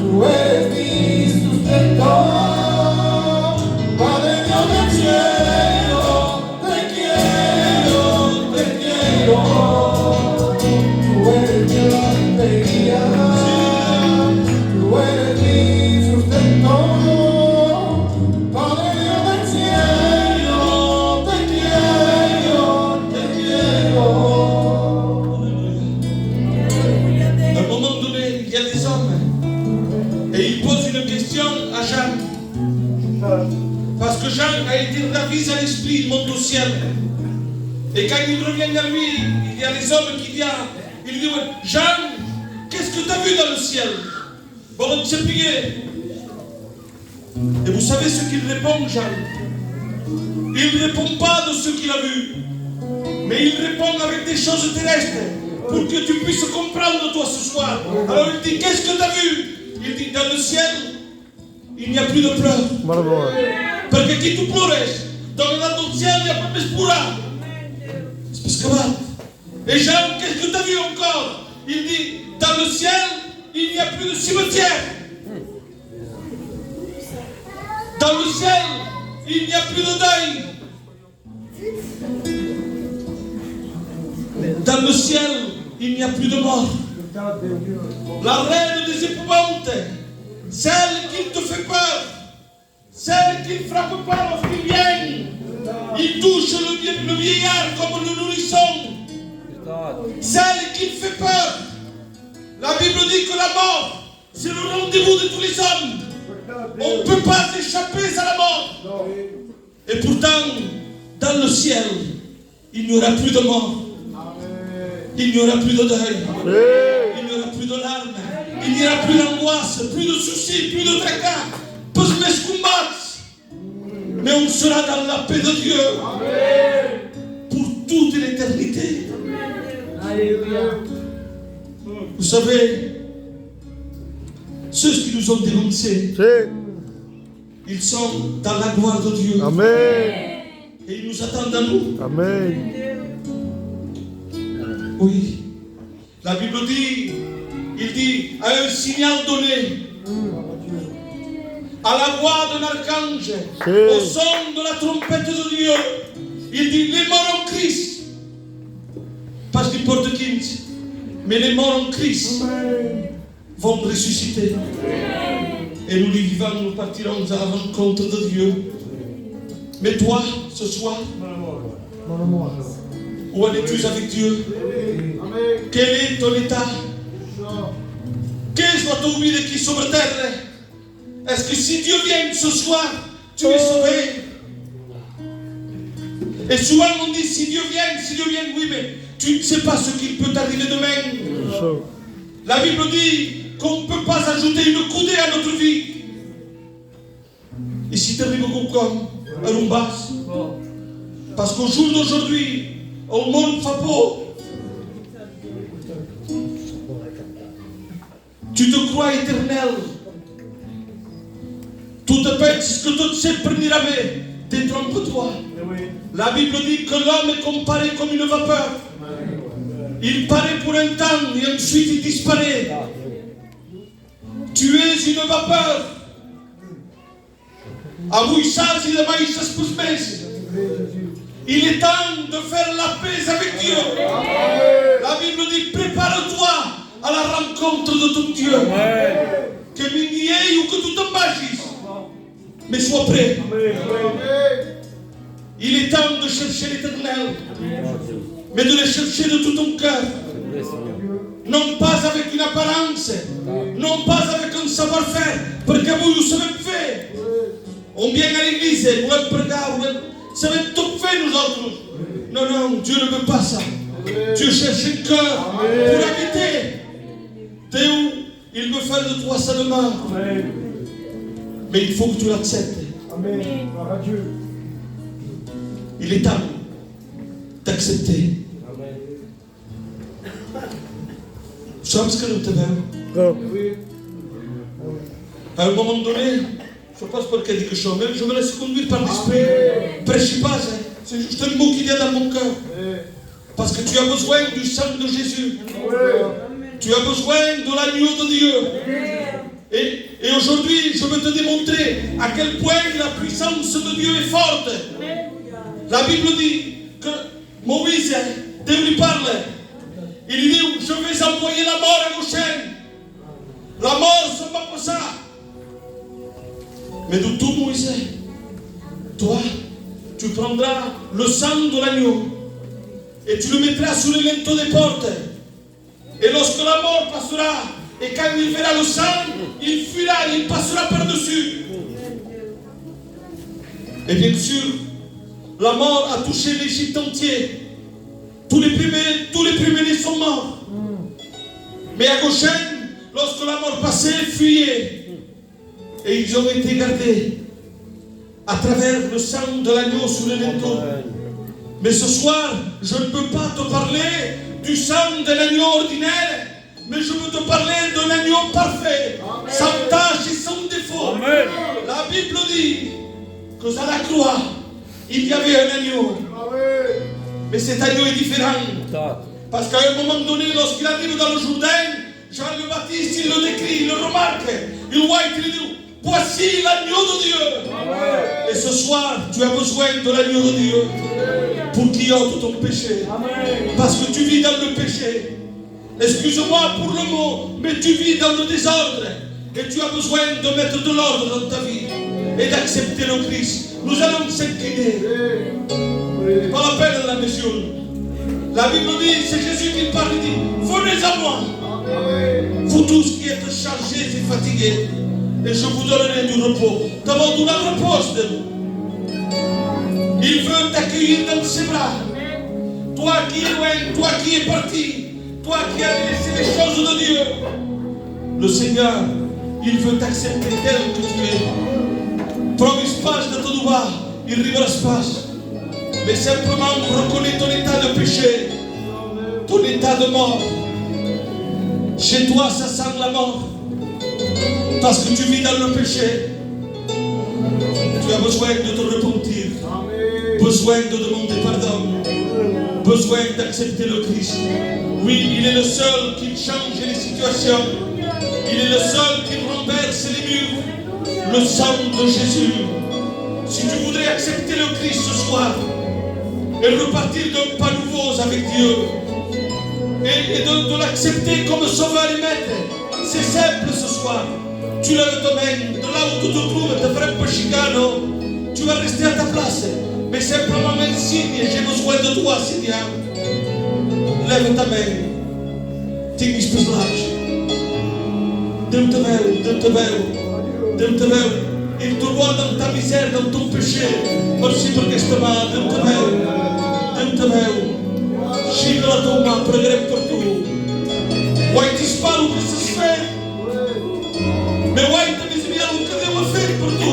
tú eres mi sustento. Padre Dios del cielo, te quiero, te quiero. Tú eres mi alegría, tú eres mi sustento. Padre Dios del cielo, te quiero, te quiero. À un moment donné, il y a des hommes et ils posent une question à Jean. Parce que Jean a été ravi à l'esprit, il monte au ciel. Et quand il revient à lui, il y a les hommes qui viennent. Il dit, ouais, Jean, qu'est-ce que tu as vu dans le ciel? Bon, on s'est plié. Et vous savez ce qu'il répond, Jean? Il ne répond pas de ce qu'il a vu, mais il répond avec des choses terrestres pour que tu puisses comprendre toi ce soir. Alors il dit, qu'est-ce que tu as vu? Il dit, dans le ciel, il n'y a plus de pleurs. Parce que qui tu pleures, dans le ciel, il n'y a pas de pleurs. C'est parce que et Jean, qu'est-ce que tu as vu encore? Il dit, dans le ciel, il n'y a plus de cimetière. Dans le ciel, il n'y a plus de deuil. Dans le ciel, il n'y a plus de mort. La reine des épouvantes, celle qui te fait peur, celle qui ne frappe pas lorsqu'il vient, il touche le vieillard comme le nourrisson, celle qui fait peur. La Bible dit que la mort, c'est le rendez-vous de tous les hommes. On ne peut pas échapper à la mort. Et pourtant, dans le ciel, il n'y aura plus de mort. Il n'y aura plus de deuil. Il n'y aura plus de larmes. Il n'y aura plus d'angoisse, plus de soucis, plus de tracas. Plus de combats. Mais on sera dans la paix de Dieu. Pour toute l'éternité. Vous savez, ceux qui nous ont dénoncés, ils sont dans la gloire de Dieu. Amen. Et ils nous attendent à nous. Amen. Oui. La Bible dit, il dit, à un signal donné, à la voix d'un archange, au son de la trompette de Dieu, il dit, les morts en Christ, pas n'importe qui, mais les morts en Christ vont ressusciter. Et nous les vivants, nous partirons à la rencontre de Dieu. Mais toi, ce soir, où en es-tu avec Dieu? Quel est ton état? Qu'est-ce que tu as oublié qui est sur terre? Est-ce que si Dieu vient ce soir, tu es sauvé? Et souvent on dit si Dieu vient, oui, mais tu ne sais pas ce qu'il peut t'arriver demain. La Bible dit qu'on ne peut pas ajouter une coudée à notre vie. Et si tu arrives comme un rumbas, parce qu'au jour d'aujourd'hui, au monde fapo, tu te crois éternel. Tu te penses que tu sais prenir détrompe-toi. La Bible dit que l'homme est comparé comme une vapeur. Il paraît pour un temps et ensuite il disparaît. Tu es une vapeur. Il est temps de faire la paix avec Dieu. La Bible dit prépare-toi à la rencontre de ton Dieu. Que minier ou que tu t'embâches, mais sois prêt. Il est temps de chercher l'éternel, mais de le chercher de tout ton cœur. Non pas avec une apparence, non pas avec un savoir-faire, parce que vous savez faire. On vient à l'église, vous êtes prêts, vous savez tout faire nous autres. Non, non, Dieu ne veut pas ça. Dieu cherche un cœur pour habiter. Dieu, il veut faire de toi sa demande. Mais il faut que tu l'acceptes. Il est temps d'accepter. Sabes que não te veo? À un moment donné, je ne sais pas ce que je dis, mais je me laisse conduire par l'esprit. Prêchez pas, hein. C'est juste un mot qu'il y a dans mon cœur. Parce que tu as besoin du sang de Jésus. Tu as besoin de l'agneau de Dieu. Et aujourd'hui, je veux te démontrer à quel point la puissance de Dieu est forte. La Bible dit que Moïse, Dieu lui parle. Il dit, je vais envoyer la mort à Goshen. La mort, c'est pas pour ça. Mais de tout, Moïse, toi, tu prendras le sang de l'agneau et tu le mettras sur les linteaux des portes. Et lorsque la mort passera, et quand il verra le sang, il fuira, il passera par-dessus. Et bien sûr, la mort a touché l'Égypte entier. Tous les premiers sont morts. Mais à Goshen, lorsque la mort passait, fuyait. Et ils ont été gardés à travers le sang de l'agneau sur les linteaux. Mais ce soir, je ne peux pas te parler du sang de l'agneau ordinaire, mais je veux te parler d'un agneau parfait, sans tache et sans défaut. Amen. La Bible dit que à la croix, il y avait un agneau. Mais cet agneau est différent. Parce qu'à un moment donné, lorsqu'il arrive dans le Jourdain, Jean le Baptiste, il le décrit, il le remarque. Il voit et il dit, voici l'agneau de Dieu. Amen. Et ce soir, tu as besoin de l'agneau de Dieu pour qu'il ôte ton péché. Amen. Parce que tu vis dans le péché. Excuse-moi pour le mot, mais tu vis dans le désordre. Et tu as besoin de mettre de l'ordre dans ta vie et d'accepter le Christ. Nous allons s'incliner. Pas la peine de la mission. La Bible dit, c'est Jésus qui parle, il dit, venez à moi. Vous tous qui êtes chargés et fatigués, et je vous donnerai du repos. D'abord, tu la reposes de nous. Il veut t'accueillir dans ses bras. Toi qui es loin, toi qui es parti, toi qui as laissé les choses de Dieu. Le Seigneur, il veut t'accepter tel que tu es. Prends espace de ton doigt, il arrivera espace. Mais simplement reconnais ton état de péché, ton état de mort. Chez toi, ça sent la mort. Parce que tu vis dans le péché. Tu as besoin de te repentir. Besoin de demander pardon. Besoin d'accepter le Christ. Oui, il est le seul qui change les situations. Il est le seul qui renverse les murs. Le sang de Jésus. Si tu voudrais accepter le Christ ce soir et repartir d'un pas nouveau avec Dieu et de l'accepter comme sauveur et maître, c'est simple ce soir. Tu lèves ta main, de là où tu te trouves, te ferais pas chicano, tu vas rester à ta place. Mais simplement un signe, j'ai besoin de toi, Seigneur. Lève ta main. Tinc espelage. Déu te veu. Déu te veu. Il te voit dans ta misère, dans ton péché. Merci per aquesta mà. Déu te veu. Xica la teva mà, pregarem per tu. Guai disparo que s'has fet. Mais guai també és el que Déu ha fet per tu.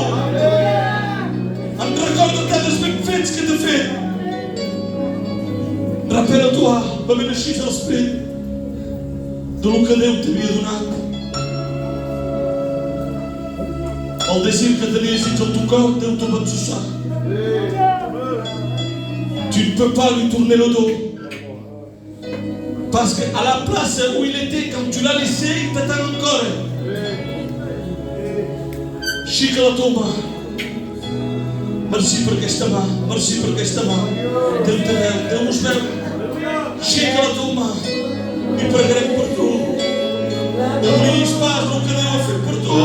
Em recordo dels ben fets que t'ha fet. Rappela-toi, va ben així a l'esperit de lo que Déu t'havia donat. El désir que tenies dins el teu cor, Déu te va exauçar. Tu ne peux pas lui tourner le dos. Parce qu'à la place où il était, quand tu l'as laissé, il t'attend encore. Xica la teva mà. Merci per aquesta mà. Merci per aquesta mà. Déu te veu, Déu us veu. Xica la teva mà. I pregarem per tu. N'oblidis pas el que Déu ha fet per tu.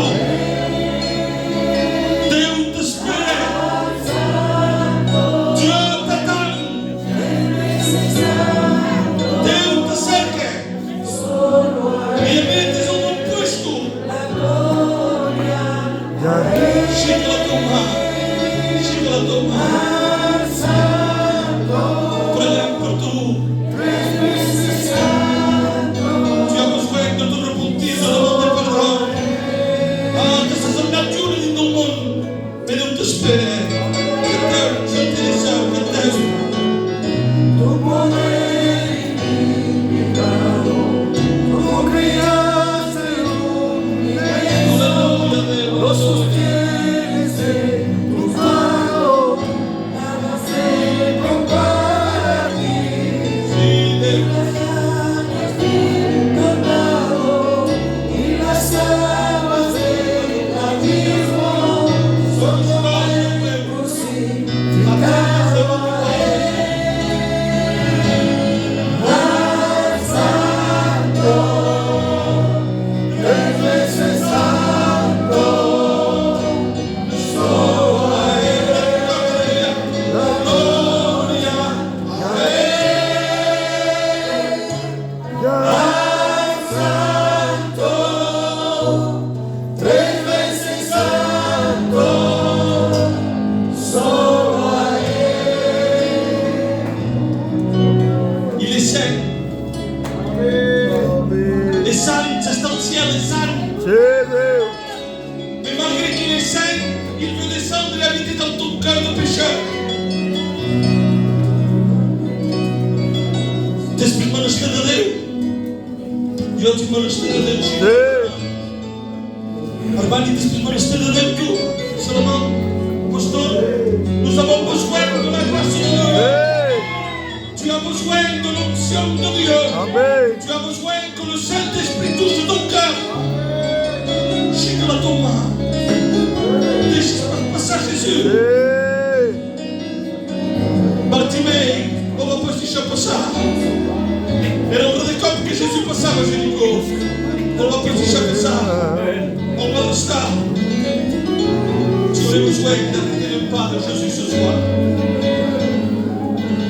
monastir de Déu. I últim monastir de Déu. Urbani, després monastir de Déu, tu, Salomon, pastor, nous avons besoin de la grâce de Dieu. Tu as besoin de l'onction de Dieu. Tu as besoin que le Saint-Esprit touche ton cœur. Chica la tua main. Deixa passar Jésus. Bartimei, on va pas deixar passar. Era hora de cop que Jésus passava, Jericó. On va pas deixar passar. On va restar. Tu aurais besoin d'arrêter le pas de Jésus ce soir.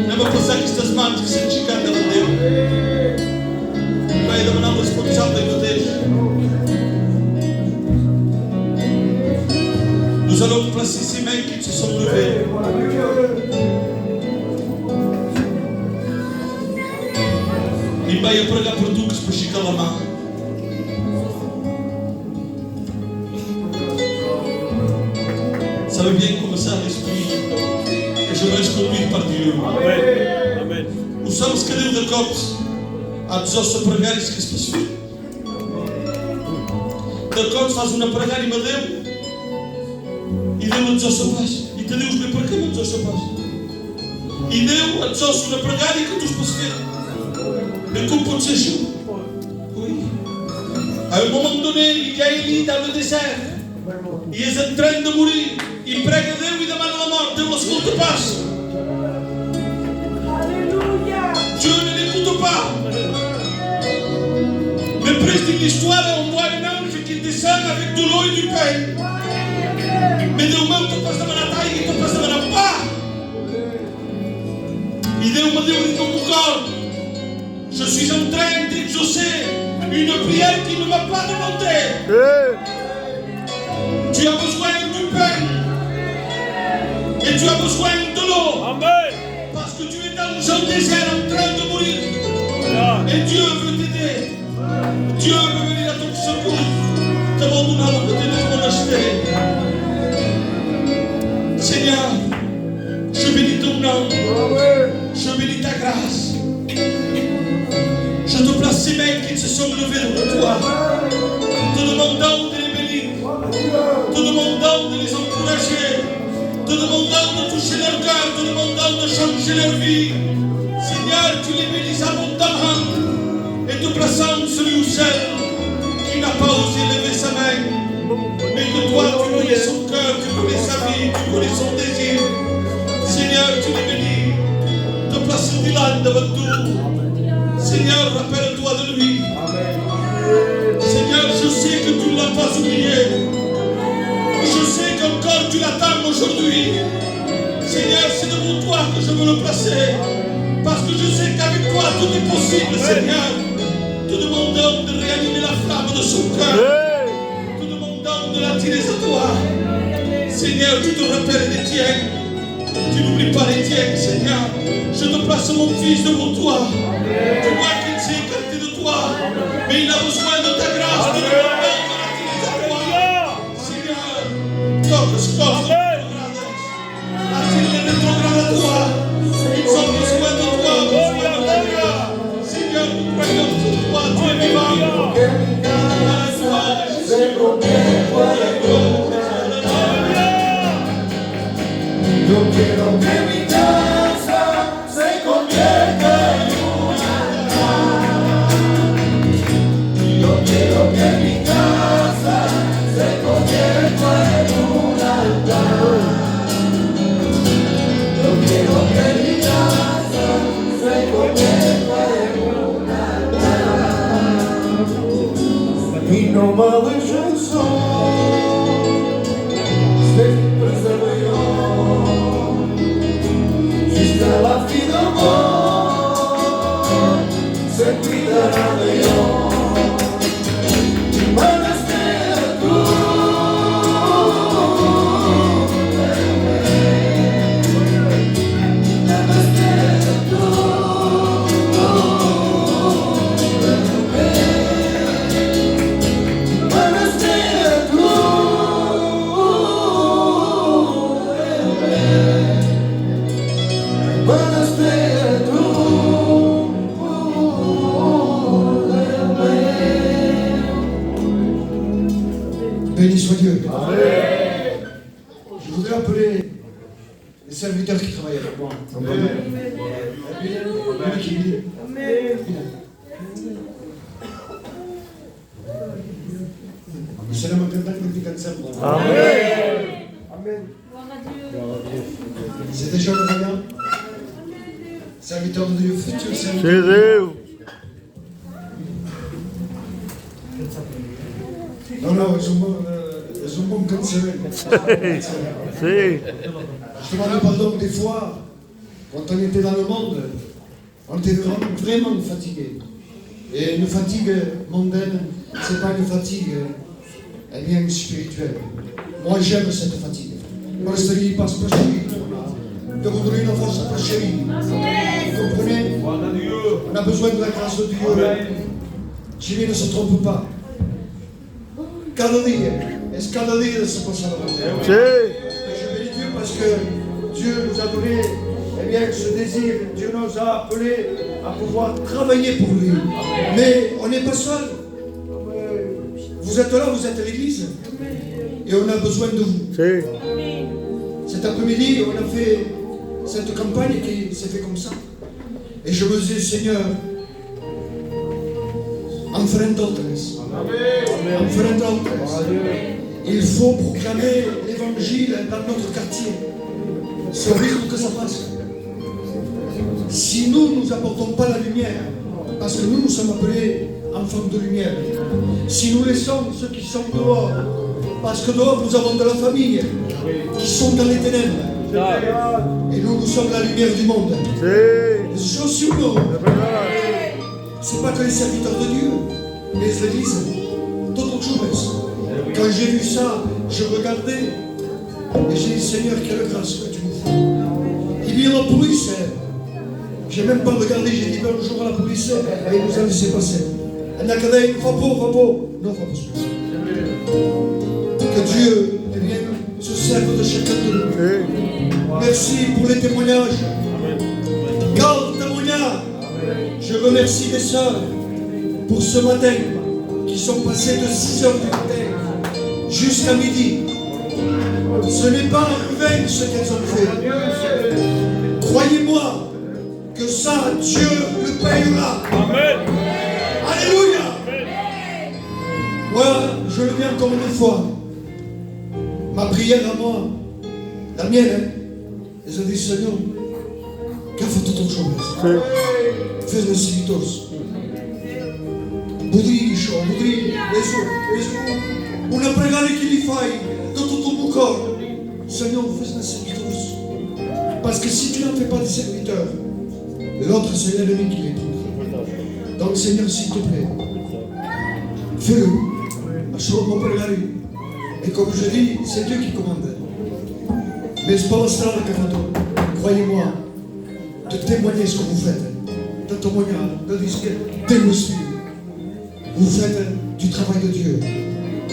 Anem a passar aquestes mans que s'han aixecat davant Déu. Vaig demanar al responsable mateix. Nous allons placer ces mains qui se sont levées. Il va y pregar per tu que es pot aixecar la mà. Savez bien comment ça l'esprit que je me laisse conduire par Dieu. Amen. Nous sommes que Déu de cops a os a pregar isso que se passou. De cops faz una pregària amb Déu i Déu ens os a pas. I te dius, bé, per què no ens os a pas? I Déu ens os una pregària que tu es pots fer. Mais com pot ser això? Oui. À un moment donné, il y a Élie dans le désert. Il est en train de mourir. Il prega a Déu i demana la mort. Déu l'escolta pas. Dieu ne l'écoute pas. Mais presque une histoire, on voit un ange qui descend avec de l'eau et du pain. Mais Déu meu te pas demanar taille i te pas demanar pa. I Déu me diu en ton cor, je suis en train d'exaucer une prière qui ne m'a pas demandé. Tu as besoin du pain. Et tu as besoin de l'eau. Amen. Parce que tu es dans un désert en train de mourir. Et Dieu veut t'aider. Dieu veut venir à ton secours. Te va donar la petite de monastère. Seigneur, je bénis ton nom. Je bénis ta grâce. Je te place ces mains qui se sont levées devant toi. Te demandant de les bénir. Te demandant de les encourager. Te demandant de toucher leur cœur, te demandant de changer leur vie. Seigneur, tu les bénis abondamment et te plaçant celui ou celle qui n'a pas osé lever sa main, mais que toi, tu connais son cœur, tu connais sa vie, tu connais son désir. Seigneur, tu les bénis, te place Dylan devant tout. Seigneur, rappelle-toi de lui. Seigneur, je sais que tu ne l'as pas oublié. Je sais qu'encore tu l'attends aujourd'hui. Seigneur, c'est devant toi que je veux le placer. Parce que je sais qu'avec toi tout est possible, Seigneur. Te demandant de réanimer la flamme de son cœur. Te demandant de l'attirer à toi. Seigneur, tu te rappelles des tiens. Tu n'oublies pas les tiens, Seigneur. Je te place mon fils devant toi. Tu vois qu'il s'est écarté de toi. Mais il a besoin de ta grâce. De l'attirer à toi. Seigneur, toque ce corps de rétrograde. Attire les rétrogrades à toi. Ils ont besoin de toi, besoin de ta grâce. Seigneur, nous croyons sur toi, tu es vivant. Yo quiero que mi casa se convierta en un altar. Yo quiero que mi casa se convierta en un altar. Yo quiero que mi casa se convierta en un altar. Y no me dejes el sol, siempre se veo. Jusqu'à la fin de mort, se cuidará de yo. Van a ser tú. Van a ser tú. Van a ser serviteur qui travaille avec moi. Sarà magandang magtikansan mo. Amen. Amen. C'était Jean Ryan, serviteur de Dieu, futur serviteur. Jésus. Non, ils ont bon cancer. Je demande pardon des fois, quand on était dans le monde, on était vraiment fatigué. Et une fatigue mondaine, c'est pas une fatigue, elle vient spirituelle. Moi j'aime cette fatigue. Moi je dis passe pas chérie. De vous donner une force pas chérie. Vous comprenez? On a besoin de la grâce de Dieu. Jésus ne se trompe pas. Cada dia, es cada dia se passa la bataille. Je bénis Dieu parce que Dieu nous a donné ce désir, Dieu nous a appelés à pouvoir travailler pour lui. Mais on n'est pas seul. Vous êtes là, vous êtes à l'église. Et on a besoin de vous. Cet après-midi, on a fait cette campagne qui s'est fait comme ça. Et je me disais, Seigneur, il faut proclamer l'évangile dans notre quartier. C'est horrible que ça passe. Si nous ne nous apportons pas la lumière, parce que nous sommes appelés enfants de lumière, si nous laissons ceux qui sont dehors, parce que dehors nous avons de la famille, qui sont dans les ténèbres, et nous sommes la lumière du monde. Les choses sur nous, c'est pas que les serviteurs de Dieu, mais l'église, d'autres choses. Quand j'ai vu ça, je regardais et j'ai dit, Seigneur, quelle grâce que tu nous fais. Il y a la police. J'ai même pas regardé, j'ai dit bonjour à la police et il nous a laissé passer. Elle n'a qu'à dire, va beau. Non, va pas. Que Dieu se serve de chacun de nous. Merci pour les témoignages. Garde témoignage. Je remercie les sœurs pour ce matin qui sont passées de 6h du matin jusqu'à midi. Ce n'est pas en vain ce qu'elles ont fait. Croyez-moi que ça, Dieu le payera. Amen. Alléluia. Moi, je le dis encore une fois. Ma prière à moi, la mienne, je dis, Seigneur, qu'a fait toute chose? Fais-le servitos. Budriscio, una pregare che gli fai de tout ton corps. Seigneur, fais-le servitos. Parce que si tu n'en fais pas des serviteurs, l'autre c'est l'ennemi qui les trouve. Donc Seigneur, s'il te plaît, fais-le. Solo pregare. Et comme je dis, c'est Dieu qui commande. Mais c'est pas la strada che fa tu. Croyez-moi, de témoigner ce que vous faites. De témoigner, de dire que vous faites du travail de Dieu.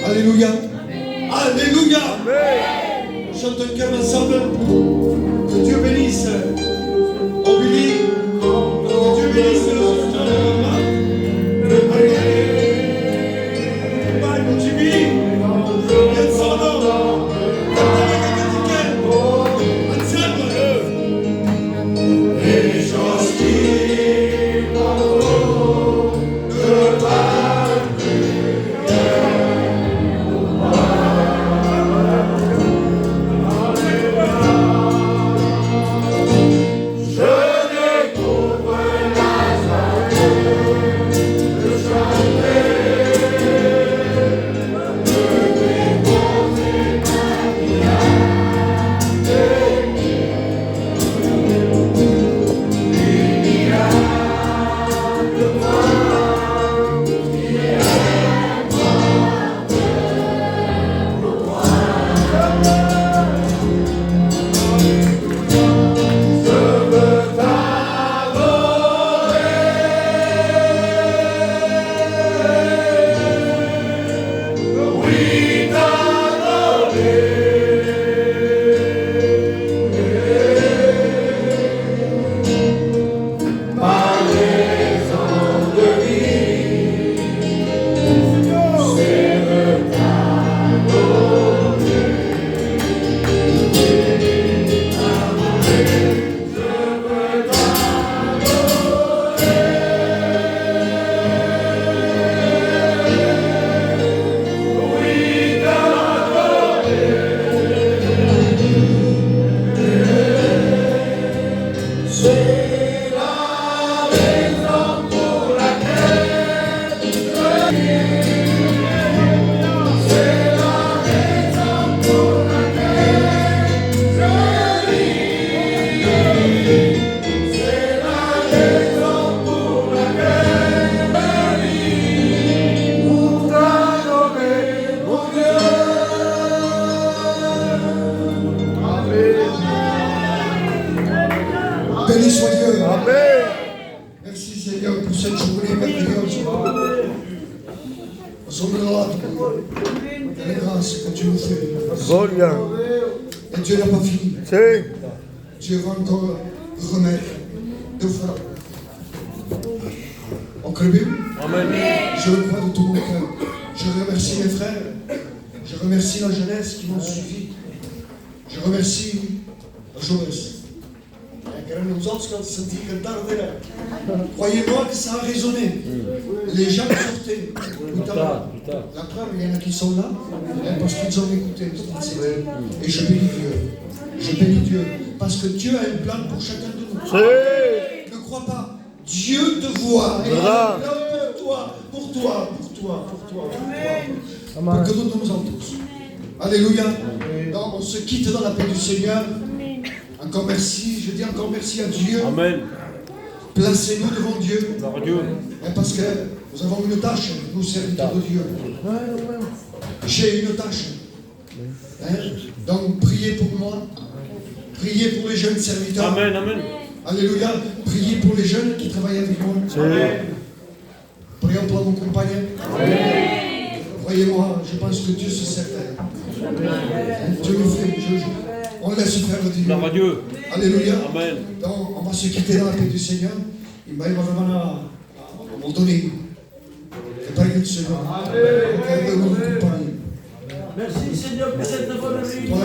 Alléluia. Alléluia. On chante un cœur ensemble. Que Dieu bénisse Obili. Que Dieu bénisse le soutien de maman. Yeah. Seigneur pour cette journée merveilleuse. Nous sommes là pour les grâces que tu nous fais. Et Dieu n'a pas fini. Dieu va encore remettre 2 fois. On crée bien. Je le crois de tout mon cœur. Je remercie mes frères. Je remercie la jeunesse qui m'ont suivi. Je remercie la jeunesse. Croyez-moi que ça a résonné. Les gens sortaient. La preuve, il y en a qui sont là parce qu'ils ont écouté toute la série. Et je bénis Dieu. Je bénis Dieu. Parce que Dieu a un plan pour chacun de nous. Ne crois pas. Dieu te voit. Et il a un plan pour toi. Pour toi. Pour que nous nous en tous. Alléluia. Donc on se quitte dans la paix du Seigneur. Encore merci, je dis encore merci à Dieu. Amen. Placez-nous devant Dieu. Dieu. Parce que nous avons une tâche, nous serviteurs de Dieu. J'ai une tâche. Donc priez pour moi. Priez pour les jeunes serviteurs. Amen, amen. Alléluia. Priez pour les jeunes qui travaillent avec moi. Prions pour mon compagnon. Croyez-moi, je pense que Dieu se sert d'elle. Dieu le fait. On laisse faire le Dieu. Alléluia. Amen. Donc, on va se quitter dans la paix du Seigneur. Il va vraiment à m'en donner. Et pas une seconde. Merci Seigneur pour cette bonne réunion.